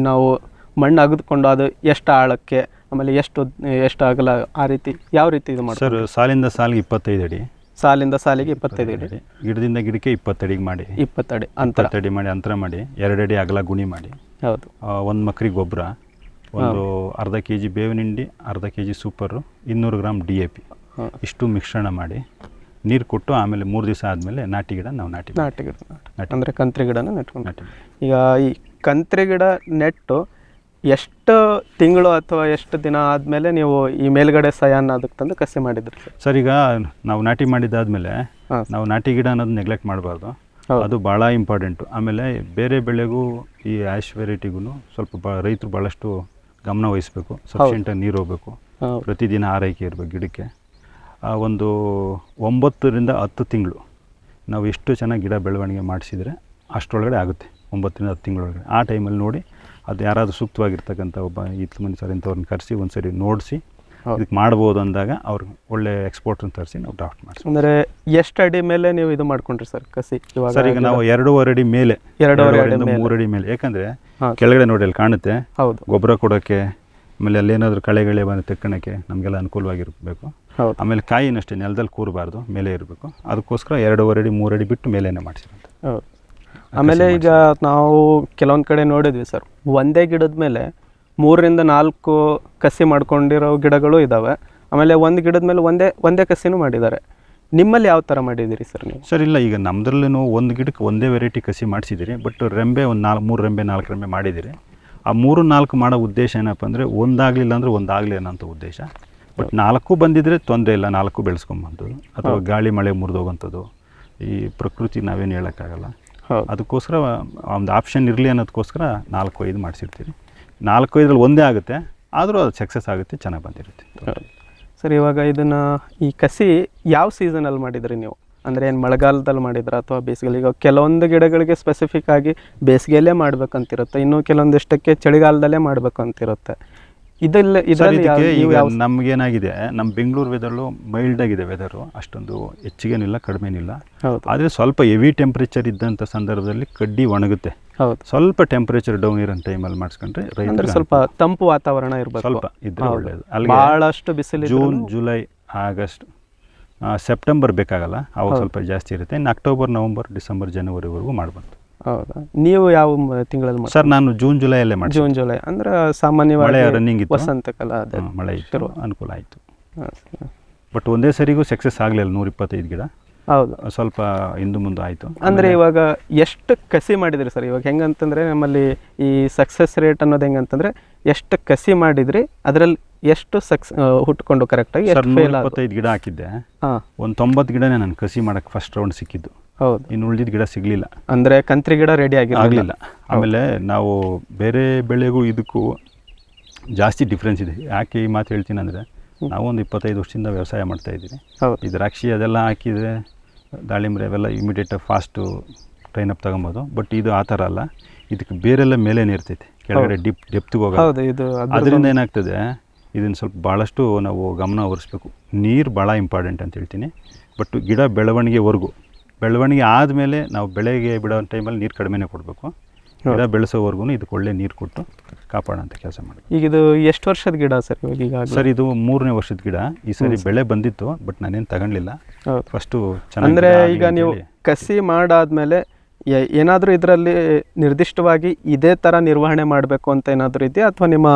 ನಾವು ಮಣ್ಣು ಅಗೆದುಕೊಂಡು ಅದು ಎಷ್ಟು ಆಳಕ್ಕೆ, ಆಮೇಲೆ ಎಷ್ಟು ಅಗಲ, ಆ ರೀತಿ ಯಾವ ರೀತಿ ಇದು ಮಾಡಿ? ಸರ್, ಸಾಲಿಂದ ಸಾಲಿಗೆ 25 ಅಡಿ. ಸಾಲಿಂದ ಸಾಲಿಗೆ 25 ಅಡಿ. ಗಿಡದಿಂದ ಗಿಡಕ್ಕೆ 20 ಅಡಿಗೆ ಮಾಡಿ, 20 ಅಡಿ ಅಂತರ. 20 ಅಡಿ ಮಾಡಿ ಅಂತರ ಮಾಡಿ, 2 ಅಡಿ ಅಗಲ ಗುಣಿ ಮಾಡಿ. ಹೌದು. 1 ಮಕ್ರಿ ಗೊಬ್ಬರ, ಒಂದು ಅರ್ಧ ಕೆ ಜಿ ಬೇವಿನ ಹಿಂಡಿ, ಅರ್ಧ K G super, 200 gram DAP ಇಷ್ಟು ಮಿಶ್ರಣ ಮಾಡಿ ನೀರು ಕೊಟ್ಟು ಆಮೇಲೆ 3 ದಿವಸ ಆದಮೇಲೆ ನಾಟಿ ಗಿಡ ನಾವು ನಾಟಿ ಗಿಡ ಅಂದರೆ ಕಂತ್ರಿ ಗಿಡನ ನೆಟ್ಕೊಂಡು. ನಾಟಿ. ಈಗ ಈ ಕಂತ್ರಿ ಗಿಡ ನೆಟ್ಟು ಎಷ್ಟು ತಿಂಗಳು ಅಥವಾ ಎಷ್ಟು ದಿನ ಆದಮೇಲೆ ನೀವು ಈ ಮೇಲ್ಗಡೆ ಸಯಾನ ಅದಕ್ಕೆ ತಂದು ಕಸಿ ಮಾಡಿದ್ರಿ ಸರ್? ಸರ್ ಈಗ ನಾವು ನಾಟಿ ಮಾಡಿದ್ದಾದಮೇಲೆ ನಾವು ನಾಟಿ ಗಿಡ ಅನ್ನೋದು ನೆಗ್ಲೆಕ್ಟ್ ಮಾಡಬಾರ್ದು, ಅದು ಭಾಳ ಇಂಪಾರ್ಟೆಂಟು. ಆಮೇಲೆ ಬೇರೆ ಬೆಳೆಗೂ ಈ ಆ್ಯಶ್ ವೆರೈಟಿಗೂ ಸ್ವಲ್ಪ ರೈತರು ಭಾಳಷ್ಟು ಗಮನ ವಹಿಸಬೇಕು. ಸಫಿಷಿಯೆಂಟಾಗಿ ನೀರು ಹೋಗಬೇಕು, ಪ್ರತಿದಿನ ಆರೈಕೆ ಇರಬೇಕು ಗಿಡಕ್ಕೆ. ಒಂದು 9 ರಿಂದ 10 ತಿಂಗಳು ನಾವು ಎಷ್ಟು ಚೆನ್ನಾಗಿ ಗಿಡ ಬೆಳವಣಿಗೆ ಮಾಡಿಸಿದರೆ ಅಷ್ಟರೊಳಗಡೆ ಆಗುತ್ತೆ. 9 ರಿಂದ 10 ತಿಂಗಳೊಳಗಡೆ ಆ ಟೈಮಲ್ಲಿ ನೋಡಿ ಅದು ಯಾರಾದರೂ ಸೂಕ್ತವಾಗಿರ್ತಕ್ಕಂಥ ಒಬ್ಬ ಹಿತ್ತಲ ಮನುಷ್ಯರು ಇಂಥವ್ರನ್ನ ಕರೆಸಿ ಒಂದು ಸರಿ ನೋಡಿಸಿ ಇದಕ್ಕೆ ಮಾಡ್ಬೋದು ಅಂದಾಗ ಅವ್ರಿಗೆ ಒಳ್ಳೆ ಎಕ್ಸ್ಪೋರ್ಟ್ರನ್ನ ತರಿಸಿ ನಾವು ಡ್ರಾಫ್ಟ್ ಮಾಡಿಸಿ. ಅಂದರೆ ಎಷ್ಟು ಅಡಿ ಮೇಲೆ ನೀವು ಇದು ಮಾಡ್ಕೊಂಡ್ರಿ ಸರ್ ಕಸಿ? ಇವಾಗ ಸರ್ ಈಗ ನಾವು 2.5 ಅಡಿ ಮೇಲೆ, 2.5 3 ಅಡಿ ಮೇಲೆ, ಯಾಕಂದರೆ ಕೆಳಗಡೆ ನೋಡಿ ಅಲ್ಲಿ ಕಾಣುತ್ತೆ. ಹೌದು, ಗೊಬ್ಬರ ಕೊಡೋಕ್ಕೆ, ಆಮೇಲೆ ಅಲ್ಲೇನಾದರೂ ಕಳೆಗಳೇ ಬಂದು ತೆಕ್ಕಣಕ್ಕೆ ನಮಗೆಲ್ಲ ಅನುಕೂಲವಾಗಿರಬೇಕು. ಆಮೇಲೆ ಕಾಯಿನಷ್ಟೇ ನೆಲದಲ್ಲಿ ಕೂರಬಾರ್ದು, ಮೇಲೆ ಇರಬೇಕು. ಅದಕ್ಕೋಸ್ಕರ 2.5 ಅಡಿ 3 ಅಡಿ ಬಿಟ್ಟು ಮೇಲೇನೆ ಮಾಡಿಸಿರೋದು. ಹೌದು. ಆಮೇಲೆ ಈಗ ನಾವು ಕೆಲವೊಂದು ಕಡೆ ನೋಡಿದ್ವಿ ಸರ್, ಒಂದೇ ಗಿಡದ ಮೇಲೆ 3 ರಿಂದ 4 ಕಸಿ ಮಾಡ್ಕೊಂಡಿರೋ ಗಿಡಗಳು ಇದ್ದಾವೆ. ಆಮೇಲೆ ಒಂದು ಗಿಡದ ಮೇಲೆ ಒಂದೇ ಕಸಿನೂ ಮಾಡಿದ್ದಾರೆ. ನಿಮ್ಮಲ್ಲಿ ಯಾವ ಥರ ಮಾಡಿದ್ದೀರಿ ಸರ್ ನೀವು? ಸರ್ ಇಲ್ಲ, ಈಗ ನಮ್ಮದ್ರಲ್ಲೂ ಒಂದು ಗಿಡಕ್ಕೆ ಒಂದೇ ವೆರೈಟಿ ಕಸಿ ಮಾಡಿಸಿದ್ದೀರಿ. ಬಟ್ ರೆಂಬೆ ಒಂದು 3 ರೆಂಬೆ 4 ರೆಂಬೆ ಮಾಡಿದ್ದೀರಿ. ಆ 3-4 ಮಾಡೋ ಉದ್ದೇಶ ಏನಪ್ಪ ಅಂದರೆ ಒಂದಾಗಲಿಲ್ಲ ಅಂದರೆ ಒಂದಾಗಲಿ ಅನ್ನೋಂಥ ಉದ್ದೇಶ. ಬಟ್ 4 ಬಂದಿದ್ದರೆ ತೊಂದರೆ ಇಲ್ಲ, 4 ಬೆಳೆಸ್ಕೊಂಬಂಥದ್ದು. ಅಥವಾ ಗಾಳಿ ಮಳೆ ಮುರಿದೋಗೋಂಥದ್ದು ಈ ಪ್ರಕೃತಿ ನಾವೇನು ಹೇಳೋಕ್ಕಾಗಲ್ಲ. ಅದಕ್ಕೋಸ್ಕರ ಒಂದು ಆಪ್ಷನ್ ಇರಲಿ ಅನ್ನೋದಕ್ಕೋಸ್ಕರ 4-5 ಮಾಡಿಸಿರ್ತೀರಿ. 4-5ರಲ್ಲಿ ಒಂದೇ ಆಗುತ್ತೆ, ಆದರೂ ಅದು ಸಕ್ಸಸ್ ಆಗುತ್ತೆ, ಚೆನ್ನಾಗಿ ಬಂದಿರುತ್ತೆ. ಸರ್ ಇವಾಗ ಇದನ್ನು ಈ ಕಸಿ ಯಾವ ಸೀಸನಲ್ಲಿ ಮಾಡಿದ್ರಿ ನೀವು? ಅಂದರೆ ಏನು ಮಳೆಗಾಲದಲ್ಲಿ ಮಾಡಿದ್ರ ಅಥವಾ ಬೇಸಿಗೆಲಿ? ಈಗ ಕೆಲವೊಂದು ಗಿಡಗಳಿಗೆ ಸ್ಪೆಸಿಫಿಕ್ ಆಗಿ ಬೇಸಿಗೆಯಲ್ಲೇ ಮಾಡ್ಬೇಕಂತಿರುತ್ತೆ, ಇನ್ನು ಕೆಲವೊಂದಿಷ್ಟಕ್ಕೆ ಚಳಿಗಾಲದಲ್ಲೇ ಮಾಡಬೇಕಂತಿರುತ್ತೆ. ಇದರಲ್ಲಿ ನಮಗೇನಾಗಿದೆ, ನಮ್ಮ ಬೆಂಗಳೂರು ವೆದರ್ಲು ಮೈಲ್ಡ್ ಆಗಿದೆ ವೆದರು, ಅಷ್ಟೊಂದು ಹೆಚ್ಚಿಗೇನಿಲ್ಲ ಕಡಿಮೆನಿಲ್ಲ. ಆದರೆ ಸ್ವಲ್ಪ ಹೆವಿ ಟೆಂಪ್ರೇಚರ್ ಇದ್ದಂಥ ಸಂದರ್ಭದಲ್ಲಿ ಕಡ್ಡಿ ಒಣಗುತ್ತೆ. ಸ್ವಲ್ಪ ಟೆಂಪ್ರೇಚರ್ ಡೌನ್ ಇರೋ ಟೈಮಲ್ಲಿ ಮಾಡಿಸ್ಕೊಂಡ್ರೆ ರೈತರು ಸ್ವಲ್ಪ ತಂಪು ವಾತಾವರಣ ಇರಬೇಕು, ಸ್ವಲ್ಪ ಇದ್ರೆ ಒಳ್ಳೆಯದು. ಅಲ್ಲಿ ಭಾಳಷ್ಟು ಬಿಸಿಲು ಜೂನ್, ಜುಲೈ, ಆಗಸ್ಟ್, ಸೆಪ್ಟೆಂಬರ್ ಬೇಕಾಗಲ್ಲ, ಅವಾಗ ಸ್ವಲ್ಪ ಜಾಸ್ತಿ ಇರುತ್ತೆ. ಇನ್ನು ಅಕ್ಟೋಬರ್, ನವಂಬರ್, ಡಿಸೆಂಬರ್, ಜನವರಿವರೆಗೂ ಮಾಡ್ಬೋದು. ಹೌದಾ? ನೀವು ಯಾವ ತಿಂಗಳಲ್ಲಿ? ಸರ್ ನಾನು ಜೂನ್ ಜುಲೈಯಲ್ಲೇ ಮಾಡಿ. ಜೂನ್ ಜುಲೈ ಅಂದರೆ ಸಾಮಾನ್ಯವಾಗಿ ಮಳೆ ರನ್ನಿಂಗ್ ಇತ್ತು, ವಸಂತಕಾಲ, ಮಳೆ ಇತ್ತು, ಅನುಕೂಲ ಆಯಿತು. ಬಟ್ ಒಂದೇ ಸರಿಗೂ ಸಕ್ಸಸ್ ಆಗಲಿಲ್ಲ. 125 ಗಿಡ, ಹೌದು, ಸ್ವಲ್ಪ ಹಿಂದೆ ಮುಂದೆ ಆಯಿತು. ಅಂದರೆ ಇವಾಗ ಎಷ್ಟು ಕಸಿ ಮಾಡಿದ್ರಿ ಸರ್? ಇವಾಗ ಹೆಂಗಂತಂದರೆ ನಮ್ಮಲ್ಲಿ ಈ ಸಕ್ಸಸ್ ರೇಟ್ ಅನ್ನೋದು ಹೆಂಗಂತಂದರೆ ಎಷ್ಟು ಕಸಿ ಮಾಡಿದ್ರಿ, ಅದರಲ್ಲಿ ಎಷ್ಟು ಹುಟ್ಕೊಂಡು ಕರೆಕ್ಟಾಗಿ? 125 ಗಿಡ ಹಾಕಿದ್ದೆ, ಒಂದು 90 ಗಿಡನೇ ನಾನು ಕಸಿ ಮಾಡೋಕ್ಕೆ ಫಸ್ಟ್ ರೌಂಡ್ ಸಿಕ್ಕಿದ್ದು. ಹೌದು, ಇನ್ನು ಉಳಿದಿದ್ದ ಗಿಡ ಸಿಗಲಿಲ್ಲ. ಅಂದರೆ ಕಂತ್ರಿ ಗಿಡ ರೆಡಿ ಆಗಲಿಲ್ಲ. ಆಮೇಲೆ ನಾವು ಬೇರೆ ಬೆಳೆಗೂ ಇದಕ್ಕೂ ಜಾಸ್ತಿ ಡಿಫ್ರೆನ್ಸ್ ಇದೆ. ಯಾಕೆ ಈ ಮಾತು ಹೇಳ್ತೀನಿ ಅಂದರೆ, ನಾವು ಒಂದು 25 ವರ್ಷದಿಂದ ವ್ಯವಸಾಯ ಮಾಡ್ತಾಯಿದ್ದೀವಿ. ಈ ದ್ರಾಕ್ಷಿ ಅದೆಲ್ಲ ಹಾಕಿದರೆ ದಾಳಿಂಬ್ರೆ ಅವೆಲ್ಲ ಇಮಿಡಿಯೇಟ್ ಫಾಸ್ಟು ಟ್ರೈನ್ ಅಪ್ ತೊಗೊಬೋದು. ಬಟ್ ಇದು ಆ ಥರ ಅಲ್ಲ, ಇದಕ್ಕೆ ಬೇರೆಲ್ಲ ಮೇಲೇನೆ ಇರ್ತೈತೆ, ಕೆಳಗಡೆ ಡೆಪ್ತಿಗೆ ಹೋಗೋದು. ಅದರಿಂದ ಏನಾಗ್ತದೆ, ಇದನ್ನು ಸ್ವಲ್ಪ ಭಾಳಷ್ಟು ನಾವು ಗಮನ ಹರಿಸ್ಬೇಕು. ನೀರು ಭಾಳ ಇಂಪಾರ್ಟೆಂಟ್ ಅಂತ ಹೇಳ್ತೀನಿ. ಬಟ್ ಗಿಡ ಬೆಳವಣಿಗೆ ಆದಮೇಲೆ ನಾವು ಬೆಳೆಗೆ ಬಿಡೋ ಟೈಮಲ್ಲಿ ನೀರು ಕಡಿಮೆನೇ ಕೊಡಬೇಕು. ಗಿಡ ಬೆಳೆಸೋವರೆಗೂ ಇದಕ್ಕೆ ಒಳ್ಳೆ ನೀರು ಕೊಟ್ಟು ಕಾಪಾಡೋಂಥ ಕೆಲಸ ಮಾಡಿ. ಈಗ ಇದು ಎಷ್ಟು ವರ್ಷದ ಗಿಡ ಸರ್? ಈಗ ಸರ್ ಇದು 3ನೇ ವರ್ಷದ ಗಿಡ. ಈ ಸರಿ ಬೆಳೆ ಬಂದಿತ್ತು, ಬಟ್ ನಾನೇನು ತಗೊಳ್ಳಿಲ್ಲ. ಫಸ್ಟು ಚೆನ್ನಾಗಿ. ಅಂದರೆ ಈಗ ನೀವು ಕಸಿ ಮಾಡಾದ್ಮೇಲೆ ಏನಾದರೂ ಇದರಲ್ಲಿ ನಿರ್ದಿಷ್ಟವಾಗಿ ಇದೇ ಥರ ನಿರ್ವಹಣೆ ಮಾಡಬೇಕು ಅಂತ ಏನಾದರೂ ಇದೆಯಾ, ಅಥವಾ ನಿಮ್ಮ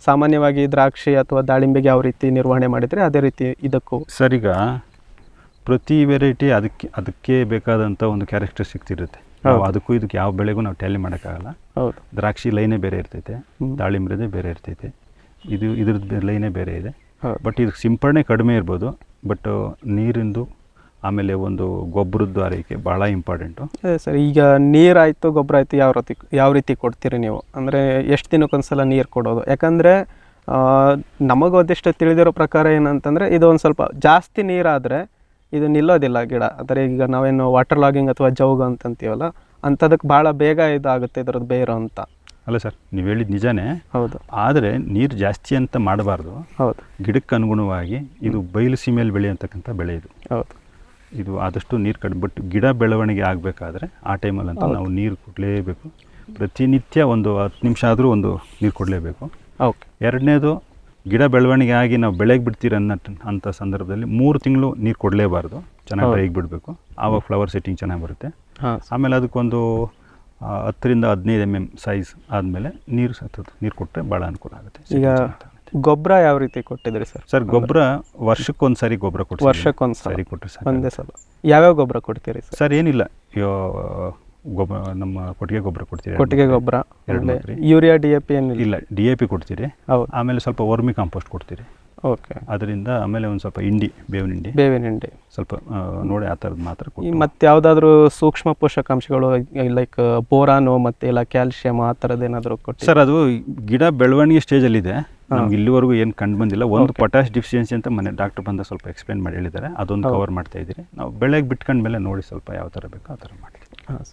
ಸಾಮಾನ್ಯವಾಗಿ ದ್ರಾಕ್ಷಿ ಅಥವಾ ದಾಳಿಂಬೆಗೆ ಯಾವ ರೀತಿ ನಿರ್ವಹಣೆ ಮಾಡಿದರೆ ಅದೇ ರೀತಿ ಇದಕ್ಕೂ? ಸರ್ ಈಗ ಪ್ರತಿ ವೆರೈಟಿ ಅದಕ್ಕೆ ಬೇಕಾದಂಥ ಒಂದು ಕ್ಯಾರೆಕ್ಟರಿಸ್ಟಿಕ್ಸ್ ಇರುತ್ತೆ. ನಾವು ಅದಕ್ಕೂ ಇದಕ್ಕೆ ಯಾವ ಬೆಳೆಗೂ ನಾವು ಟ್ಯಾಲಿ ಮಾಡೋಕ್ಕಾಗಲ್ಲ. ದ್ರಾಕ್ಷಿ ಲೈನೇ ಬೇರೆ ಇರ್ತೈತೆ, ದಾಳಿಂಬ್ರದೇ ಬೇರೆ ಇರ್ತೈತೆ, ಇದ್ರದ್ದು ಲೈನೇ ಬೇರೆ ಇದೆ. ಬಟ್ ಇದಕ್ಕೆ ಸಿಂಪಡಣೆ ಕಡಿಮೆ ಇರ್ಬೋದು, ಬಟ್ ನೀರಿಂದು ಆಮೇಲೆ ಒಂದು ಗೊಬ್ಬರದ್ದು ಆರೈಕೆ ಭಾಳ ಇಂಪಾರ್ಟೆಂಟು. ಅದೇ ಸರ್, ಈಗ ನೀರಾಯಿತು, ಗೊಬ್ಬರ ಆಯಿತು, ಯಾವ ರೀತಿ ಕೊಡ್ತೀರಿ ನೀವು? ಅಂದರೆ ಎಷ್ಟು ದಿನಕ್ಕೊಂದ್ಸಲ ನೀರು ಕೊಡೋದು? ಯಾಕಂದರೆ ನಮಗೆ ಒಂದಿಷ್ಟು ತಿಳಿದಿರೋ ಪ್ರಕಾರ ಏನಂತಂದರೆ, ಇದು ಒಂದು ಸ್ವಲ್ಪ ಜಾಸ್ತಿ ನೀರಾದರೆ ಇದು ನಿಲ್ಲೋದಿಲ್ಲ ಗಿಡ. ಅಂದರೆ ಈಗ ನಾವೇನು ವಾಟರ್ ಲಾಗಿಂಗ್ ಅಥವಾ ಜೌಗ್ ಅಂತಂತೀವಲ್ಲ, ಅಂಥದಕ್ಕೆ ಭಾಳ ಬೇಗ ಇದಾಗುತ್ತೆ ಇದರದ್ದು ಬೇರು ಅಂತ. ಅಲ್ಲ ಸರ್, ನೀವು ಹೇಳಿದ ನಿಜಾನೇ. ಹೌದು, ಆದರೆ ನೀರು ಜಾಸ್ತಿ ಅಂತ ಮಾಡಬಾರ್ದು. ಹೌದು, ಗಿಡಕ್ಕೆ ಅನುಗುಣವಾಗಿ ಇದು ಬಯಲು ಸೀಮೆಯಲ್ಲಿ ಬೆಳೆಯತಕ್ಕಂಥ ಬೆಳೆ ಇದು. ಹೌದು, ಇದು ಆದಷ್ಟು ನೀರು ಕಡಿಮೆ. ಬಟ್ ಗಿಡ ಬೆಳವಣಿಗೆ ಆಗಬೇಕಾದ್ರೆ ಆ ಟೈಮಲ್ಲಂತೂ ನಾವು ನೀರು ಕೊಡಲೇಬೇಕು. ಪ್ರತಿನಿತ್ಯ ಒಂದು 10 ನಿಮಿಷ ಆದರೂ ಒಂದು ನೀರು ಕೊಡಲೇಬೇಕು. ಓಕೆ. ಎರಡನೇದು, ಗಿಡ ಬೆಳವಣಿಗೆ ಆಗಿ ನಾವು ಬೆಳೆಗೆ ಬಿಡ್ತೀರ ಅಂಥ ಸಂದರ್ಭದಲ್ಲಿ 3 ತಿಂಗಳು ನೀರು ಕೊಡಲೇಬಾರ್ದು, ಚೆನ್ನಾಗಿ ಡ್ರೈಗೆ ಬಿಡಬೇಕು. ಆವಾಗ ಫ್ಲವರ್ ಸೆಟ್ಟಿಂಗ್ ಚೆನ್ನಾಗಿ ಬರುತ್ತೆ. ಆಮೇಲೆ ಅದಕ್ಕೊಂದು 10 ರಿಂದ 15 mm ಸೈಜ್ ಆದಮೇಲೆ ನೀರು ಕೊಟ್ಟರೆ ಭಾಳ ಅನುಕೂಲ ಆಗುತ್ತೆ. ಈಗ ಗೊಬ್ಬರ ಯಾವ ರೀತಿ ಕೊಟ್ಟಿದ್ರಿ ಸರ್? ಸರ್ ಗೊಬ್ಬರ ವರ್ಷಕ್ಕೊಂದು ಸಾರಿ ಗೊಬ್ಬರ ಕೊಟ್ಟು ವರ್ಷಕ್ಕೊಂದು ಸಾರಿ ಕೊಟ್ಟರೆ ಸರ್. ಒಂದೇ ಸಲ ಯಾವ್ಯಾವ ಗೊಬ್ಬರ ಕೊಡ್ತೀರಿ ಸರ್? ಸರ್ ಏನಿಲ್ಲ, ಗೊಬ್ಬರ ನಮ್ಮ ಕೊಟ್ಟಿಗೆ ಗೊಬ್ಬರ ಕೊಡ್ತೀರಿ. ಕೊಟ್ಟಿಗೆ ಗೊಬ್ಬರ, 2 ಯೂರಿಯಾ DAP ಏನಿಲ್ಲ? ಇಲ್ಲ, DAP ಕೊಡ್ತೀರಿ. ಹೌದು. ಆಮೇಲೆ ಸ್ವಲ್ಪ ವರ್ಮಿ ಕಾಂಪೋಸ್ಟ್ ಕೊಡ್ತೀರಿ. ಓಕೆ. ಅದರಿಂದ ಆಮೇಲೆ ಒಂದು ಸ್ವಲ್ಪ ಬೇವಿನ ಹಿಂಡಿ ಸ್ವಲ್ಪ ನೋಡಿ ಆ ಥರದ್ದು ಮಾತ್ರ. ಮತ್ತು ಯಾವುದಾದ್ರೂ ಸೂಕ್ಷ್ಮ ಪೋಷಕಾಂಶಗಳು ಲೈಕ್ ಬೋರಾನು ಮತ್ತು ಇಲ್ಲ ಕ್ಯಾಲ್ಶಿಯಮ್ ಆ ಥರದ್ದು ಏನಾದರೂ ಕೊಟ್ಟು? ಸರ್ ಅದು ಗಿಡ ಬೆಳವಣಿಗೆ ಸ್ಟೇಜಲ್ಲಿದೆ, ನಮ್ಗೆ ಇಲ್ಲಿವರೆಗೂ ಏನು ಕಂಡು ಬಂದಿಲ್ಲ. ಒಂದು ಪೊಟ್ಯಾಶ್ ಡಿಫಿಷಿಯನ್ಸಿ ಅಂತ ಮನೆ ಡಾಕ್ಟರ್ ಬಂದ ಸ್ವಲ್ಪ ಎಕ್ಸ್ಪ್ಲೇನ್ ಮಾಡಿ ಹೇಳಿದ್ದಾರೆ, ಅದೊಂದು ಕವರ್ ಮಾಡ್ತಾ ಇದ್ದೀರಿ. ನಾವು ಬೆಳೆಗೆ ಬಿಟ್ಕೊಂಡ್ಮೇಲೆ ನೋಡಿ ಸ್ವಲ್ಪ ಯಾವ ಥರ ಬೇಕೋ ಆ ಥರ ಮಾಡ್ತೀವಿ. ಹಾಂ.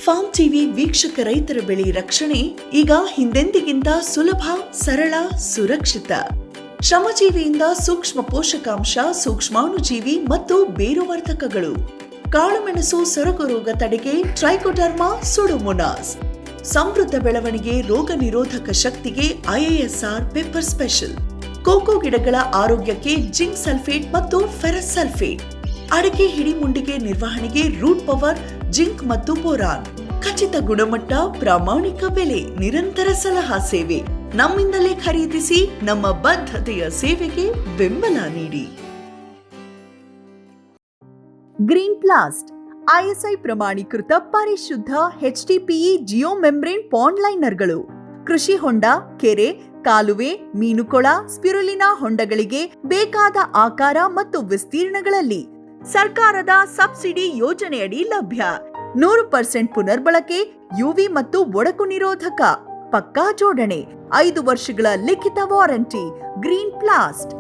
ಫಾರ್ಮ್ ಟಿವಿ ವೀಕ್ಷಕ ರೈತರ ಬೆಳೆ ರಕ್ಷಣೆ ಈಗ ಹಿಂದೆಂದಿಗಿಂತ ಸುಲಭ, ಸರಳ, ಸುರಕ್ಷಿತ. ಶ್ರಮಜೀವಿಯಿಂದ ಸೂಕ್ಷ್ಮ ಪೋಷಕಾಂಶ, ಸೂಕ್ಷ್ಮಾಣುಜೀವಿ ಮತ್ತು ಬೇರುವರ್ಧಕಗಳು, ಕಾಳುಮೆಣಸು ಸೊರಗು ರೋಗ ತಡೆಗೆ ಟ್ರೈಕೋಡರ್ಮಾ ಸುಡೋಮೋನಾಸ್, ಸಮೃದ್ಧ ಬೆಳವಣಿಗೆ, ರೋಗ ನಿರೋಧಕ ಶಕ್ತಿಗೆ IISR ಪೆಪ್ಪರ್ ಸ್ಪೆಷಲ್, ಕೋಕೋ ಗಿಡಗಳ ಆರೋಗ್ಯಕ್ಕೆ ಜಿಂಕ್ ಸಲ್ಫೇಟ್ ಮತ್ತು ಫೆರಸ್ ಸಲ್ಫೇಟ್, ಅಡಿಕೆ ಹಿಡಿಮುಂಡಿಗೆ ನಿರ್ವಹಣೆಗೆ ರೂಟ್ ಪವರ್, ಜಿಂಕ್ ಮತ್ತು ಬೋರಾನ್. ಖಚಿತ ಗುಣಮಟ್ಟ, ಪ್ರಾಮಾಣಿಕ ಬೆಲೆ, ನಿರಂತರ ಸಲಹಾ ಸೇವೆ. ನಮ್ಮಿಂದಲೇ ಖರೀದಿಸಿ, ನಮ್ಮ ಬದ್ಧತೆಯ ಸೇವೆಗೆ ಬೆಂಬಲ ನೀಡಿ. ಗ್ರೀನ್ ಪ್ಲಾಸ್ಟ್ ISI ಪ್ರಮಾಣೀಕೃತ ಪರಿಶುದ್ಧ HDPE ಜಿಯೋ ಮೆಂಬ್ರೇನ್ ಪಾಂಡ್ ಲೈನರ್ಗಳು. ಕೃಷಿ ಹೊಂಡ, ಕೆರೆ, ಕಾಲುವೆ, ಮೀನುಕೊಳ, ಸ್ಪಿರುಲಿನಾ ಹೊಂಡಗಳಿಗೆ ಬೇಕಾದ ಆಕಾರ ಮತ್ತು ವಿಸ್ತೀರ್ಣಗಳಲ್ಲಿ ಸರ್ಕಾರದ ಸಬ್ಸಿಡಿ ಯೋಜನೆಯಡಿ ಲಭ್ಯ. 100% ಪುನರ್ಬಳಕೆ, UV ಮತ್ತು ಒಡಕು ನಿರೋಧಕ, ಪಕ್ಕಾ ಜೋಡಣೆ, 5 ವರ್ಷಗಳ ಲಿಖಿತ ವಾರಂಟಿ. ಗ್ರೀನ್ ಪ್ಲಾಸ್ಟ್.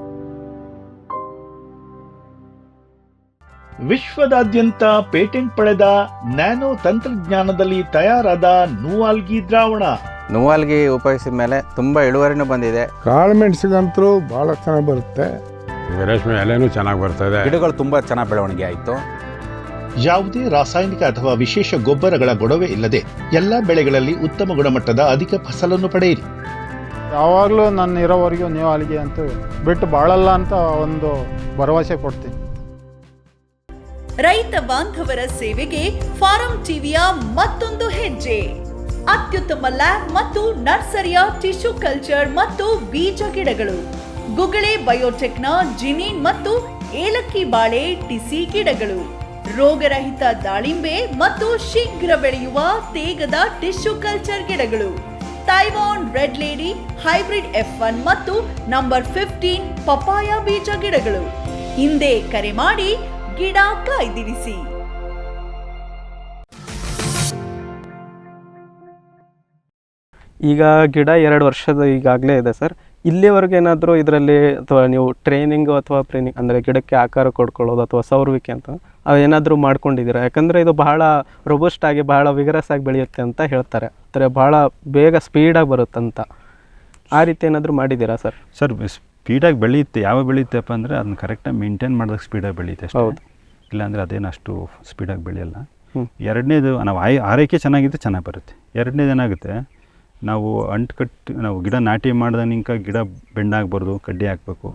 ವಿಶ್ವದಾದ್ಯಂತ ಪೇಟೆಂಟ್ ಪಡೆದ ನ್ಯಾನೋ ತಂತ್ರಜ್ಞಾನದಲ್ಲಿ ತಯಾರಾದ ನೂವಾಲ್ಗಿ ದ್ರಾವಣ. ನೂವಾಲ್ಗಿ ಉಪಯೋಗಿಸಿದ ಮೇಲೆ ತುಂಬ ಇಳುವರಿನೂ ಬಂದಿದೆ. ಕಾಳುಮೆಣಸಿಗಂತೂ ಭಾಳ ಚೆನ್ನಾಗಿ ಬರುತ್ತೆ. ರೇಷ್ಮೆ ಎಲೆನೂ ಚೆನ್ನಾಗಿ ಬರ್ತದೆ. ಗಿಡಗಳು ತುಂಬ ಚೆನ್ನಾಗಿ ಬೆಳವಣಿಗೆ ಆಯಿತು. ಯಾವುದೇ ರಾಸಾಯನಿಕ ಅಥವಾ ವಿಶೇಷ ಗೊಬ್ಬರಗಳ ಗೊಡವೆ ಇಲ್ಲದೆ ಎಲ್ಲ ಬೆಳೆಗಳಲ್ಲಿ ಉತ್ತಮ ಗುಣಮಟ್ಟದ ಅಧಿಕ ಫಸಲನ್ನು ಪಡೆಯಿರಿ. ಯಾವಾಗಲೂ ನನ್ನ ಇರೋವರೆಗೂ ನೀವು ಅಲ್ಲಿಗೆ ಅಂತೂ ಬಿಟ್ಟು ಬಾಳಲ್ಲ ಅಂತ ಒಂದು ಭರವಸೆ ಕೊಡ್ತೀನಿ. ರೈತ ಬಾಂಧವರ ಸೇವೆಗೆ ಫಾರಂ ಟಿವಿಯ ಮತ್ತೊಂದು ಹೆಜ್ಜೆ. ಅತ್ಯುತ್ತಮ ಲ್ಯಾಬ್ ಮತ್ತು ನರ್ಸರಿಯ ಟಿಶ್ಯೂ ಕಲ್ಚರ್ ಮತ್ತು ಬೀಜ ಗಿಡಗಳು, ಗುಗಳೆ ಬಯೋಟೆಕ್ನ ಜಿನಿನ್ ಮತ್ತು ಏಲಕ್ಕಿ ಬಾಳೆ ಟಿಸಿ ಗಿಡಗಳು, ರೋಗರಹಿತ ದಾಳಿಂಬೆ ಮತ್ತು ಶೀಘ್ರ ಬೆಳೆಯುವ ತೇಗದ ಟಿಶ್ಯೂ ಕಲ್ಚರ್ ಗಿಡಗಳು, Taiwan red lady hybrid F1 ಮತ್ತು ನಂಬರ್ 15 ಪಪಾಯ ಬೀಜ ಗಿಡಗಳು. ಹಿಂದೆ ಕರೆ ಮಾಡಿ ಗಿಡ ಕಾಯ್ದಿರಿಸಿ. ಈಗ ಗಿಡ 2 ವರ್ಷದ ಈಗಾಗಲೇ ಇದೆ ಸರ್. ಇಲ್ಲಿವರೆಗೆ ಏನಾದರೂ ಇದರಲ್ಲಿ ಅಥವಾ ನೀವು ಟ್ರೈನಿಂಗು ಅಥವಾ ಟ್ರೈನಿಂಗ್ ಅಂದರೆ ಗಿಡಕ್ಕೆ ಆಕಾರ ಕೊಡ್ಕೊಳ್ಳೋದು ಅಥವಾ ಸೌರುವಿಕೆ ಅಂತ ಏನಾದರೂ ಮಾಡ್ಕೊಂಡಿದ್ದೀರಾ? ಯಾಕಂದರೆ ಇದು ಬಹಳ ರೊಬಸ್ಟ್ ಆಗಿ ಬಹಳ ವಿಗರಸ್ ಆಗಿ ಬೆಳೆಯುತ್ತೆ ಅಂತ ಹೇಳ್ತಾರೆ, ಅಂದರೆ ಬಹಳ ಬೇಗ ಸ್ಪೀಡಾಗಿ ಬರುತ್ತಂತ. ಆ ರೀತಿ ಏನಾದರೂ ಮಾಡಿದ್ದೀರಾ ಸರ್? ಸರ್ ಸ್ಪೀಡಾಗಿ ಬೆಳೆಯುತ್ತೆ. ಯಾವಾಗ ಬೆಳೆಯುತ್ತೆಪ್ಪ ಅಂದರೆ ಅದನ್ನ ಕರೆಕ್ಟಾಗಿ ಮೇಂಟೈನ್ ಮಾಡಿದಾಗ ಸ್ಪೀಡಾಗಿ ಬೆಳೆಯುತ್ತೆ ಅಷ್ಟೇ. ಹೌದು. ಇಲ್ಲಾಂದರೆ ಅದೇನು ಅಷ್ಟು ಸ್ಪೀಡಾಗಿ ಬೆಳೆಯಲ್ಲ. ಎರಡನೇದು ನಾವು ಆರೈಕೆ ಚೆನ್ನಾಗಿದ್ದರೆ ಚೆನ್ನಾಗಿ ಬರುತ್ತೆ. ಎರಡನೇದು ಏನಾಗುತ್ತೆ, ನಾವು ನಾವು ಗಿಡ ನಾಟಿ ಮಾಡ್ದಂಗೆ ಗಿಡ ಬೆಂಡಾಗಬಾರ್ದು, ಕಡ್ಡಿ ಹಾಕಬೇಕು.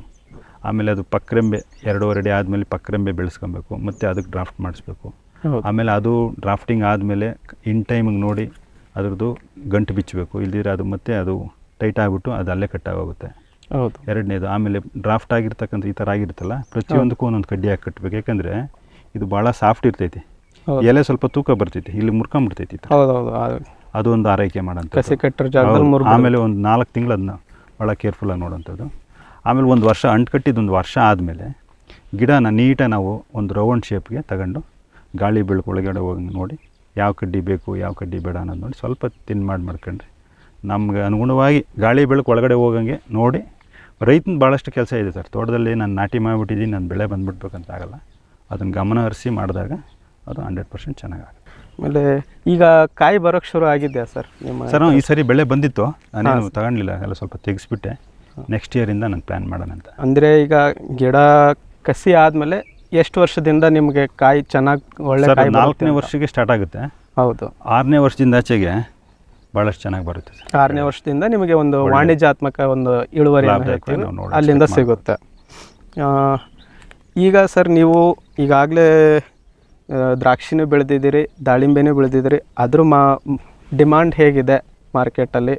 ಆಮೇಲೆ ಅದು ಪಕ್ರೆಂಬೆ 2.5 ಅಡಿ ಆದಮೇಲೆ ಪಕ್ರೆಂಬೆ ಬೆಳೆಸ್ಕೊಬೇಕು, ಮತ್ತು ಅದಕ್ಕೆ ಡ್ರಾಫ್ಟ್ ಮಾಡಿಸ್ಬೇಕು. ಆಮೇಲೆ ಅದು ಡ್ರಾಫ್ಟಿಂಗ್ ಆದಮೇಲೆ ಇನ್ ಟೈಮಿಗೆ ನೋಡಿ ಅದ್ರದ್ದು ಗಂಟು ಬಿಚ್ಚಬೇಕು, ಇಲ್ದಿದ್ರೆ ಅದು ಮತ್ತೆ ಅದು ಟೈಟ್ ಆಗಿಬಿಟ್ಟು ಅದು ಅಲ್ಲೇ ಕಟ್ಟಾಗೋಗುತ್ತೆ. ಹೌದು. ಎರಡನೇದು ಆಮೇಲೆ ಡ್ರಾಫ್ಟ್ ಆಗಿರ್ತಕ್ಕಂಥ ಈ ಥರ ಆಗಿರುತ್ತಲ್ಲ, ಪ್ರತಿಯೊಂದಕ್ಕೂ ಒಂದೊಂದು ಕಡ್ಡಿ ಹಾಕಿ ಕಟ್ಟಬೇಕು. ಯಾಕಂದರೆ ಇದು ಭಾಳ ಸಾಫ್ಟ್ ಇರ್ತೈತಿ, ಎಲೆ ಸ್ವಲ್ಪ ತೂಕ ಬರ್ತೈತಿ, ಇಲ್ಲಿ ಮುರ್ಕೊಂಬಿಡ್ತೈತಿ. ಅದು ಒಂದು ಆರೈಕೆ ಮಾಡೋಂಥ. ಆಮೇಲೆ ಒಂದು 4 ತಿಂಗಳು ಅದನ್ನ ಭಾಳ ಕೇರ್ಫುಲ್ಲಾಗಿ ನೋಡೋಂಥದ್ದು. ಆಮೇಲೆ 1 ವರ್ಷ ಅಂಟ್ಕಟ್ಟಿದ್ದು 1 ವರ್ಷ ಆದಮೇಲೆ ಗಿಡನ ನೀಟಾಗಿ ನಾವು ಒಂದು ರೌಂಡ್ ಶೇಪ್ಗೆ ತಗೊಂಡು ಗಾಳಿ ಬೆಳಕು ಒಳಗಡೆ ಹೋಗಿ ನೋಡಿ ಯಾವ ಕಡ್ಡಿ ಬೇಕು ಯಾವ ಕಡ್ಡಿ ಬೇಡ ಅನ್ನೋದು ನೋಡಿ ಸ್ವಲ್ಪ ಮಾಡ್ಕೊಂಡ್ರಿ ನಮ್ಗೆ ಅನುಗುಣವಾಗಿ ಗಾಳಿ ಬೆಳಕು ಒಳಗಡೆ ಹೋಗಂಗೆ ನೋಡಿ. ರೈತನ ಭಾಳಷ್ಟು ಕೆಲಸ ಇದೆ ಸರ್. ತೋಟದಲ್ಲಿ ನಾನು ನಾಟಿ ಮಾಡಿಬಿಟ್ಟಿದ್ದೀನಿ, ನನ್ನ ಬೆಳೆ ಬಂದುಬಿಡ್ಬೇಕಂತ ಆಗಲ್ಲ. ಅದನ್ನು ಗಮನ ಹರಿಸಿ ಮಾಡಿದಾಗ ಅದು 100% ಚೆನ್ನಾಗಾಗುತ್ತೆ. ಆಮೇಲೆ ಈಗ ಕಾಯಿ ಬರೋಕ್ಕೆ ಶುರು ಆಗಿದೆಯಾ ಸರ್ ನಿಮ್ಮ? ಸರ್ ಈ ಸರಿ ಬೆಳೆ ಬಂದಿತ್ತು, ನಾನೇನು ತಗೊಂಡಿಲ್ಲ, ಎಲ್ಲ ಸ್ವಲ್ಪ ತೆಗೆಸ್ಬಿಟ್ಟೆ. ನೆಕ್ಸ್ಟ್ ಇಯರಿಂದ ನಾನು ಪ್ಲ್ಯಾನ್ ಮಾಡೋಣ ಅಂತ. ಅಂದರೆ ಈಗ ಗಿಡ ಕಸಿ ಆದಮೇಲೆ ಎಷ್ಟು ವರ್ಷದಿಂದ ನಿಮಗೆ ಕಾಯಿ ಚೆನ್ನಾಗಿ ಒಳ್ಳೆ ಕಾಯಿ? 4ನೇ ವರ್ಷಕ್ಕೆ ಸ್ಟಾರ್ಟ್ ಆಗುತ್ತೆ. ಹೌದು. 6ನೇ ವರ್ಷದಿಂದ ಆಚೆಗೆ ಭಾಳಷ್ಟು ಚೆನ್ನಾಗಿ ಬರುತ್ತೆ ಸರ್. 6ನೇ ವರ್ಷದಿಂದ ನಿಮಗೆ ಒಂದು ವಾಣಿಜ್ಯಾತ್ಮಕ ಒಂದು ಇಳುವರಿ ಅಲ್ಲಿಂದ ಸಿಗುತ್ತೆ. ಈಗ ಸರ್ ನೀವು ಈಗಾಗಲೇ ದ್ರಾಕ್ಷಿನೂ ಬೆಳೆದಿದ್ದೀರಿ, ದಾಳಿಂಬೆನೂ ಬೆಳೆದಿದ್ದೀರಿ. ಅದ್ರ ಡಿಮಾಂಡ್ ಹೇಗಿದೆ ಮಾರ್ಕೆಟಲ್ಲಿ,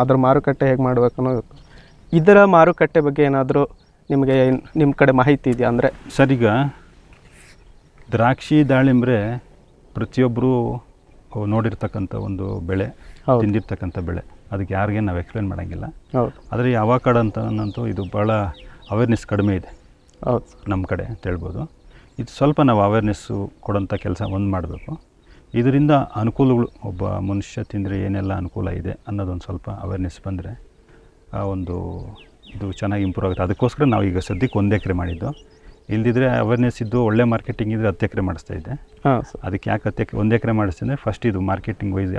ಅದ್ರ ಮಾರುಕಟ್ಟೆ ಹೇಗೆ ಮಾಡಬೇಕು ಅನ್ನೋದು, ಇದರ ಮಾರುಕಟ್ಟೆ ಬಗ್ಗೆ ಏನಾದರೂ ನಿಮಗೆ ನಿಮ್ಮ ಕಡೆ ಮಾಹಿತಿ ಇದೆಯಾ? ಅಂದರೆ ಸರ್, ಈಗ ದ್ರಾಕ್ಷಿ ದಾಳಿಂಬ್ರೆ ಪ್ರತಿಯೊಬ್ಬರು ನೋಡಿರ್ತಕ್ಕಂಥ ಒಂದು ಬೆಳೆ, ತಿಂದಿರ್ತಕ್ಕಂಥ ಬೆಳೆ. ಅದಕ್ಕೆ ಯಾರಿಗೆ ನಾವು ಎಕ್ಸ್ಪ್ಲೇನ್ ಮಾಡೋಂಗಿಲ್ಲ. ಹೌದು. ಆದರೆ ಈ ಅವಕಾಡೋ ಅಂತಂತೂ ಇದು ಭಾಳ ಅವೇರ್ನೆಸ್ ಕಡಿಮೆ ಇದೆ ಹೌದು ನಮ್ಮ ಕಡೆ ಅಂತ ಹೇಳ್ಬೋದು. ಇದು ಸ್ವಲ್ಪ ನಾವು ಅವೇರ್ನೆಸ್ಸು ಕೊಡೋಂಥ ಕೆಲಸ ಒಂದು ಮಾಡಬೇಕು. ಇದರಿಂದ ಅನುಕೂಲಗಳು, ಒಬ್ಬ ಮನುಷ್ಯ ತಿಂದರೆ ಏನೆಲ್ಲ ಅನುಕೂಲ ಇದೆ ಅನ್ನೋದೊಂದು ಸ್ವಲ್ಪ ಅವೇರ್ನೆಸ್ ಬಂದರೆ ಒಂದು ಇದು ಚೆನ್ನಾಗಿ ಇಂಪ್ರೂವ್ ಆಗುತ್ತೆ. ಅದಕ್ಕೋಸ್ಕರ ನಾವು ಈಗ ಸದ್ಯಕ್ಕೆ 1 ಎಕರೆ ಮಾಡಿದ್ದು. ಇಲ್ದಿದ್ರೆ ಅವೇರ್ನೆಸ್ ಇದ್ದು ಒಳ್ಳೆ ಮಾರ್ಕೆಟಿಂಗ್ ಇದ್ದರೆ 10 ಎಕರೆ ಮಾಡಿಸ್ತಾ ಇದ್ದೆ. ಅದಕ್ಕೆ ಯಾಕೆ 1 ಎಕರೆ ಮಾಡಿಸ್ತೀನಿ, ಫಸ್ಟ್ ಇದು ಮಾರ್ಕೆಟಿಂಗ್ ವೈಸ್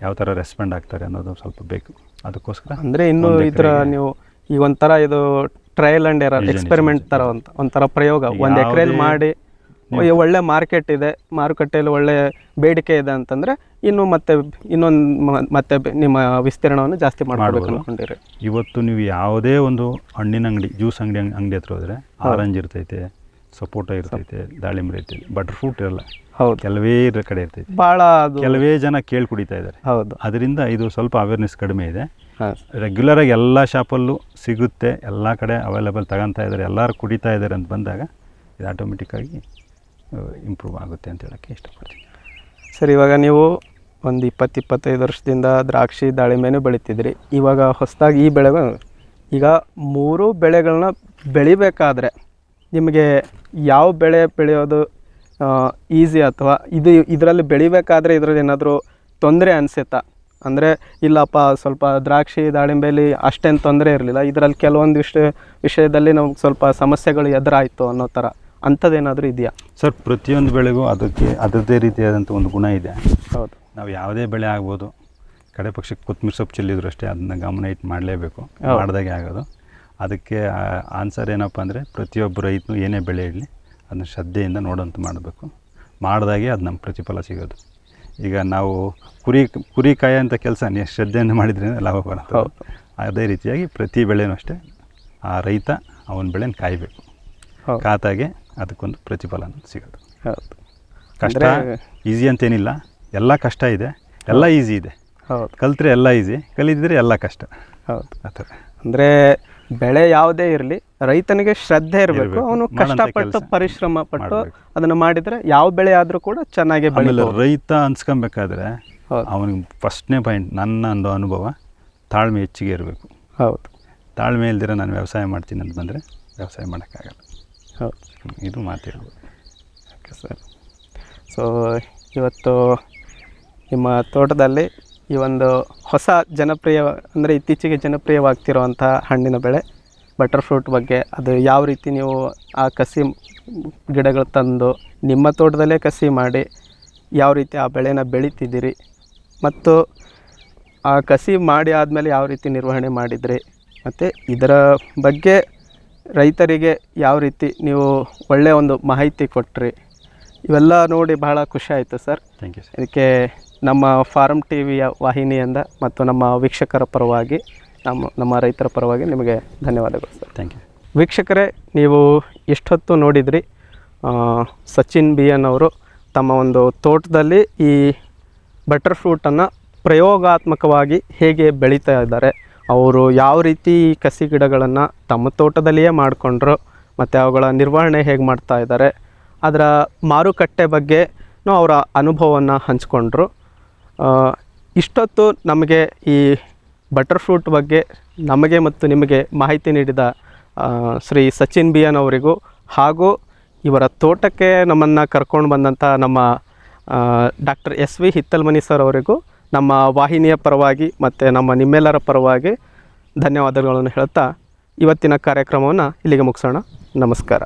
ಯಾವ ಥರ ರೆಸ್ಪಾಂಡ್ ಆಗ್ತಾರೆ ಅನ್ನೋದು ಸ್ವಲ್ಪ ಬೇಕು. ಅದಕ್ಕೋಸ್ಕರ ಅಂದರೆ ಇನ್ನೂ ಇದರ ನೀವು ಈಗ ಒಂಥರ ಇದು ಟ್ರಯಲ್ ಆ್ಯಂಡ್ ಎರರ್, ಎಕ್ಸ್ಪೆರಿಮೆಂಟ್ ಥರ ಒಂಥರ ಪ್ರಯೋಗ 1 ಎಕರೆಯಲ್ಲಿ ಮಾಡಿ ಒಳ್ಳೆ ಮಾರ್ಕೆಟ್ ಇದೆ, ಮಾರುಕಟ್ಟೆಯಲ್ಲಿ ಒಳ್ಳೆ ಬೇಡಿಕೆ ಇದೆ ಅಂತಂದರೆ ಮತ್ತೆ ನಿಮ್ಮ ವಿಸ್ತೀರ್ಣವನ್ನು ಜಾಸ್ತಿ ಮಾಡಬೇಕು ಅಂದ್ಕೊಂಡಿರಿ. ಇವತ್ತು ನೀವು ಯಾವುದೇ ಒಂದು ಹಣ್ಣಿನ ಅಂಗಡಿ, ಜ್ಯೂಸ್ ಅಂಗಡಿ ಹತ್ರ ಹೋದರೆ ಆರೆಂಜ್ ಇರ್ತೈತೆ, ಸಪೋಟ ಇರ್ತೈತೆ, ದಾಳಿಂಬೆ ಇರ್ತೈತೆ, ಬಟರ್ ಫ್ರೂಟ್ ಇರಲ್ಲ. ಹೌದು, ಕೆಲವೇ ಕಡೆ ಇರ್ತೈತೆ, ಭಾಳ ಕೆಲವೇ ಜನ ಕೇಳಿ ಕುಡಿತಾ ಇದ್ದಾರೆ. ಹೌದು, ಅದರಿಂದ ಇದು ಸ್ವಲ್ಪ ಅವೇರ್ನೆಸ್ ಕಡಿಮೆ ಇದೆ. ರೆಗ್ಯುಲರಾಗಿ ಎಲ್ಲ ಶಾಪಲ್ಲೂ ಸಿಗುತ್ತೆ, ಎಲ್ಲ ಕಡೆ ಅವೈಲೇಬಲ್ ತಗೊತಾ ಇದ್ದಾರೆ, ಎಲ್ಲರೂ ಕುಡಿತಾ ಇದ್ದಾರೆ ಅಂತ ಬಂದಾಗ ಇದು ಆಟೋಮೆಟಿಕ್ಕಾಗಿ ಇಂಪ್ರೂವ್ ಆಗುತ್ತೆ ಅಂತ ಹೇಳೋಕ್ಕೆ ಇಷ್ಟಪಡ್ತೀನಿ. ಸರ್, ಇವಾಗ ನೀವು ಒಂದು 20-25 ವರ್ಷದಿಂದ ದ್ರಾಕ್ಷಿ ದಾಳಿಂಬೆನೂ ಬೆಳೀತಿದ್ರಿ. ಇವಾಗ ಹೊಸದಾಗಿ ಈ ಬೆಳೆಗಳು, ಈಗ 3 ಬೆಳೆಗಳನ್ನ ಬೆಳಿಬೇಕಾದ್ರೆ ನಿಮಗೆ ಯಾವ ಬೆಳೆ ಬೆಳೆಯೋದು ಈಸಿ, ಅಥವಾ ಇದರಲ್ಲಿ ಬೆಳಿಬೇಕಾದ್ರೆ ಇದರಲ್ಲಿ ಏನಾದರೂ ತೊಂದರೆ ಅನಿಸುತ್ತಾ? ಅಂದರೆ ಇಲ್ಲಪ್ಪ ಸ್ವಲ್ಪ ದ್ರಾಕ್ಷಿ ದಾಳಿಂಬೆಯಲ್ಲಿ ಅಷ್ಟೇನು ತೊಂದರೆ ಇರಲಿಲ್ಲ, ಇದರಲ್ಲಿ ಕೆಲವೊಂದಿಷ್ಟು ವಿಷಯದಲ್ಲಿ ನಮ್ಗೆ ಸ್ವಲ್ಪ ಸಮಸ್ಯೆಗಳು ಎದುರಾಯಿತು ಅನ್ನೋ ಥರ ಅಂಥದ್ದೇನಾದರೂ ಇದೆಯಾ? ಸರ್, ಪ್ರತಿಯೊಂದು ಬೆಳೆಗೂ ಅದರದ್ದೇ ರೀತಿಯಾದಂಥ ಒಂದು ಗುಣ ಇದೆ. ಹೌದು. ನಾವು ಯಾವುದೇ ಬೆಳೆ ಆಗ್ಬೋದು, ಕಡೆ ಪಕ್ಷಕ್ಕೆ ಕೊತ್ತಂಬರಿ ಸೊಪ್ಪು ಚೆಲ್ಲಿದ್ರು ಅಷ್ಟೇ, ಅದನ್ನ ಗಮನ ಇಟ್ಟು ಮಾಡಲೇಬೇಕು, ಮಾಡಿದಾಗೆ ಆಗೋದು. ಅದಕ್ಕೆ ಆನ್ಸರ್ ಏನಪ್ಪ ಅಂದರೆ, ಪ್ರತಿಯೊಬ್ಬ ರೈತನು ಏನೇ ಬೆಳೆ ಇರಲಿ ಅದನ್ನ ಶ್ರದ್ಧೆಯಿಂದ ನೋಡೋಂತ ಮಾಡಬೇಕು. ಮಾಡಿದಾಗೆ ಅದು ನಮ್ಮ ಪ್ರತಿಫಲ ಸಿಗೋದು. ಈಗ ನಾವು ಕುರಿ ಕಾಯೋಂಥ ಕೆಲಸ ಶ್ರದ್ಧೆಯಿಂದ ಮಾಡಿದ್ರೆ ಲಾಭ ಬರುತ್ತೆ. ಅದೇ ರೀತಿಯಾಗಿ ಪ್ರತಿ ಬೆಳೆನೂ ಅಷ್ಟೇ ಆ ರೈತ ಅವನ ಬೆಳೆನ ಕಾಯಬೇಕು. ಕಾತಾಗೆ ಅದಕ್ಕೊಂದು ಪ್ರತಿಫಲ ಸಿಗೋದು. ಹೌದು. ಕಷ್ಟ ಈಸಿ ಅಂತೇನಿಲ್ಲ, ಎಲ್ಲ ಕಷ್ಟ ಇದೆ, ಎಲ್ಲ ಈಸಿ ಇದೆ. ಹೌದು. ಕಲ್ತ್ರೆ ಎಲ್ಲ ಈಸಿ, ಕಲಿದಿದ್ರೆ ಎಲ್ಲ ಕಷ್ಟ. ಹೌದು. ಆ ಥರ. ಅಂದರೆ ಬೆಳೆ ಯಾವುದೇ ಇರಲಿ, ರೈತನಿಗೆ ಶ್ರದ್ಧೆ ಇರಬೇಕು. ಅವನು ಕಷ್ಟಪಟ್ಟು ಪರಿಶ್ರಮ ಪಟ್ಟು ಅದನ್ನು ಮಾಡಿದರೆ ಯಾವ ಬೆಳೆ ಆದರೂ ಕೂಡ ಚೆನ್ನಾಗಿ ಬೆಳೆಯಲ್ಲ. ರೈತ ಅನ್ಸ್ಕೊಬೇಕಾದ್ರೆ ಅವನಿಗೆ ಫಸ್ಟ್ನೇ ಪಾಯಿಂಟ್, ನನ್ನ ಒಂದು ಅನುಭವ, ತಾಳ್ಮೆ ಹೆಚ್ಚಿಗೆ ಇರಬೇಕು. ಹೌದು. ತಾಳ್ಮೆ ಇಲ್ದಿರ ನಾನು ವ್ಯವಸಾಯ ಮಾಡ್ತೀನಿ ಅಂತ ಬಂದರೆ ವ್ಯವಸಾಯ ಮಾಡೋಕ್ಕಾಗಲ್ಲ. ಹೌದು, ಇದು ಮಾತಿರ್ಬೋದು. Okay sir. ಸೊ ಇವತ್ತು ನಿಮ್ಮ ತೋಟದಲ್ಲಿ ಈ ಒಂದು ಹೊಸ ಜನಪ್ರಿಯ, ಅಂದರೆ ಇತ್ತೀಚೆಗೆ ಜನಪ್ರಿಯವಾಗ್ತಿರುವಂಥ ಹಣ್ಣಿನ ಬೆಳೆ ಬಟರ್ ಫ್ರೂಟ್ ಬಗ್ಗೆ, ಅದು ಯಾವ ರೀತಿ ನೀವು ಆ ಕಸಿ ಗಿಡಗಳು ತಂದು ನಿಮ್ಮ ತೋಟದಲ್ಲೇ ಕಸಿ ಮಾಡಿ ಯಾವ ರೀತಿ ಆ ಬೆಳೆನ ಬೆಳೀತಿದ್ದೀರಿ, ಮತ್ತು ಆ ಕಸಿ ಮಾಡಿ ಆದಮೇಲೆ ಯಾವ ರೀತಿ ನಿರ್ವಹಣೆ ಮಾಡಿದ್ರಿ, ಮತ್ತು ಇದರ ಬಗ್ಗೆ ರೈತರಿಗೆ ಯಾವ ರೀತಿ ನೀವು ಒಳ್ಳೆಯ ಒಂದು ಮಾಹಿತಿ ಕೊಟ್ರಿ, ಇವೆಲ್ಲ ನೋಡಿ ಬಹಳ ಖುಷಿ ಆಯಿತು ಸರ್. Thank you sir. ಇದಕ್ಕೆ ನಮ್ಮ ಫಾರ್ಮ್ ಟಿವಿಯ ವಾಹಿನಿಯಿಂದ ಮತ್ತು ನಮ್ಮ ವೀಕ್ಷಕರ ಪರವಾಗಿ, ನಮ್ಮ ರೈತರ ಪರವಾಗಿ ನಿಮಗೆ ಧನ್ಯವಾದಗಳು ಸರ್. Thank you. ವೀಕ್ಷಕರೇ, ನೀವು ಇಷ್ಟೊತ್ತು ನೋಡಿದ್ರಿ ಸಚಿನ್ BN ಅವರು ತಮ್ಮ ಒಂದು ತೋಟದಲ್ಲಿ ಈ ಬಟರ್ ಫ್ರೂಟನ್ನು ಪ್ರಯೋಗಾತ್ಮಕವಾಗಿ ಹೇಗೆ ಬೆಳೀತಾ ಇದ್ದಾರೆ, ಅವರು ಯಾವ ರೀತಿ ಈ ಕಸಿ ಗಿಡಗಳನ್ನು ತಮ್ಮ ತೋಟದಲ್ಲಿಯೇ ಮಾಡಿಕೊಂಡ್ರು, ಮತ್ತು ಅವುಗಳ ನಿರ್ವಹಣೆ ಹೇಗೆ ಮಾಡ್ತಾ ಇದ್ದಾರೆ, ಅದರ ಮಾರುಕಟ್ಟೆ ಬಗ್ಗೆ ಅವರ ಅನುಭವವನ್ನು ಹಂಚಿಕೊಂಡ್ರು. ಇಷ್ಟೊತ್ತು ನಮಗೆ ಈ ಬಟರ್ ಫ್ರೂಟ್ ಬಗ್ಗೆ ನಮಗೆ ಮತ್ತು ನಿಮಗೆ ಮಾಹಿತಿ ನೀಡಿದ ಶ್ರೀ ಸಚಿನ್ BN ಅವರಿಗೂ, ಹಾಗೂ ಇವರ ತೋಟಕ್ಕೆ ನಮ್ಮನ್ನು ಕರ್ಕೊಂಡು ಬಂದಂಥ ನಮ್ಮ ಡಾಕ್ಟರ್ SV ಹಿತ್ತಲ್ಮನಿ ಸರ್ ಅವರಿಗೂ ನಮ್ಮ ವಾಹಿನಿಯ ಪರವಾಗಿ ಮತ್ತು ನಿಮ್ಮೆಲ್ಲರ ಪರವಾಗಿ ಧನ್ಯವಾದಗಳನ್ನು ಹೇಳ್ತಾ ಇವತ್ತಿನ ಕಾರ್ಯಕ್ರಮವನ್ನು ಇಲ್ಲಿಗೆ ಮುಗಿಸೋಣ. ನಮಸ್ಕಾರ.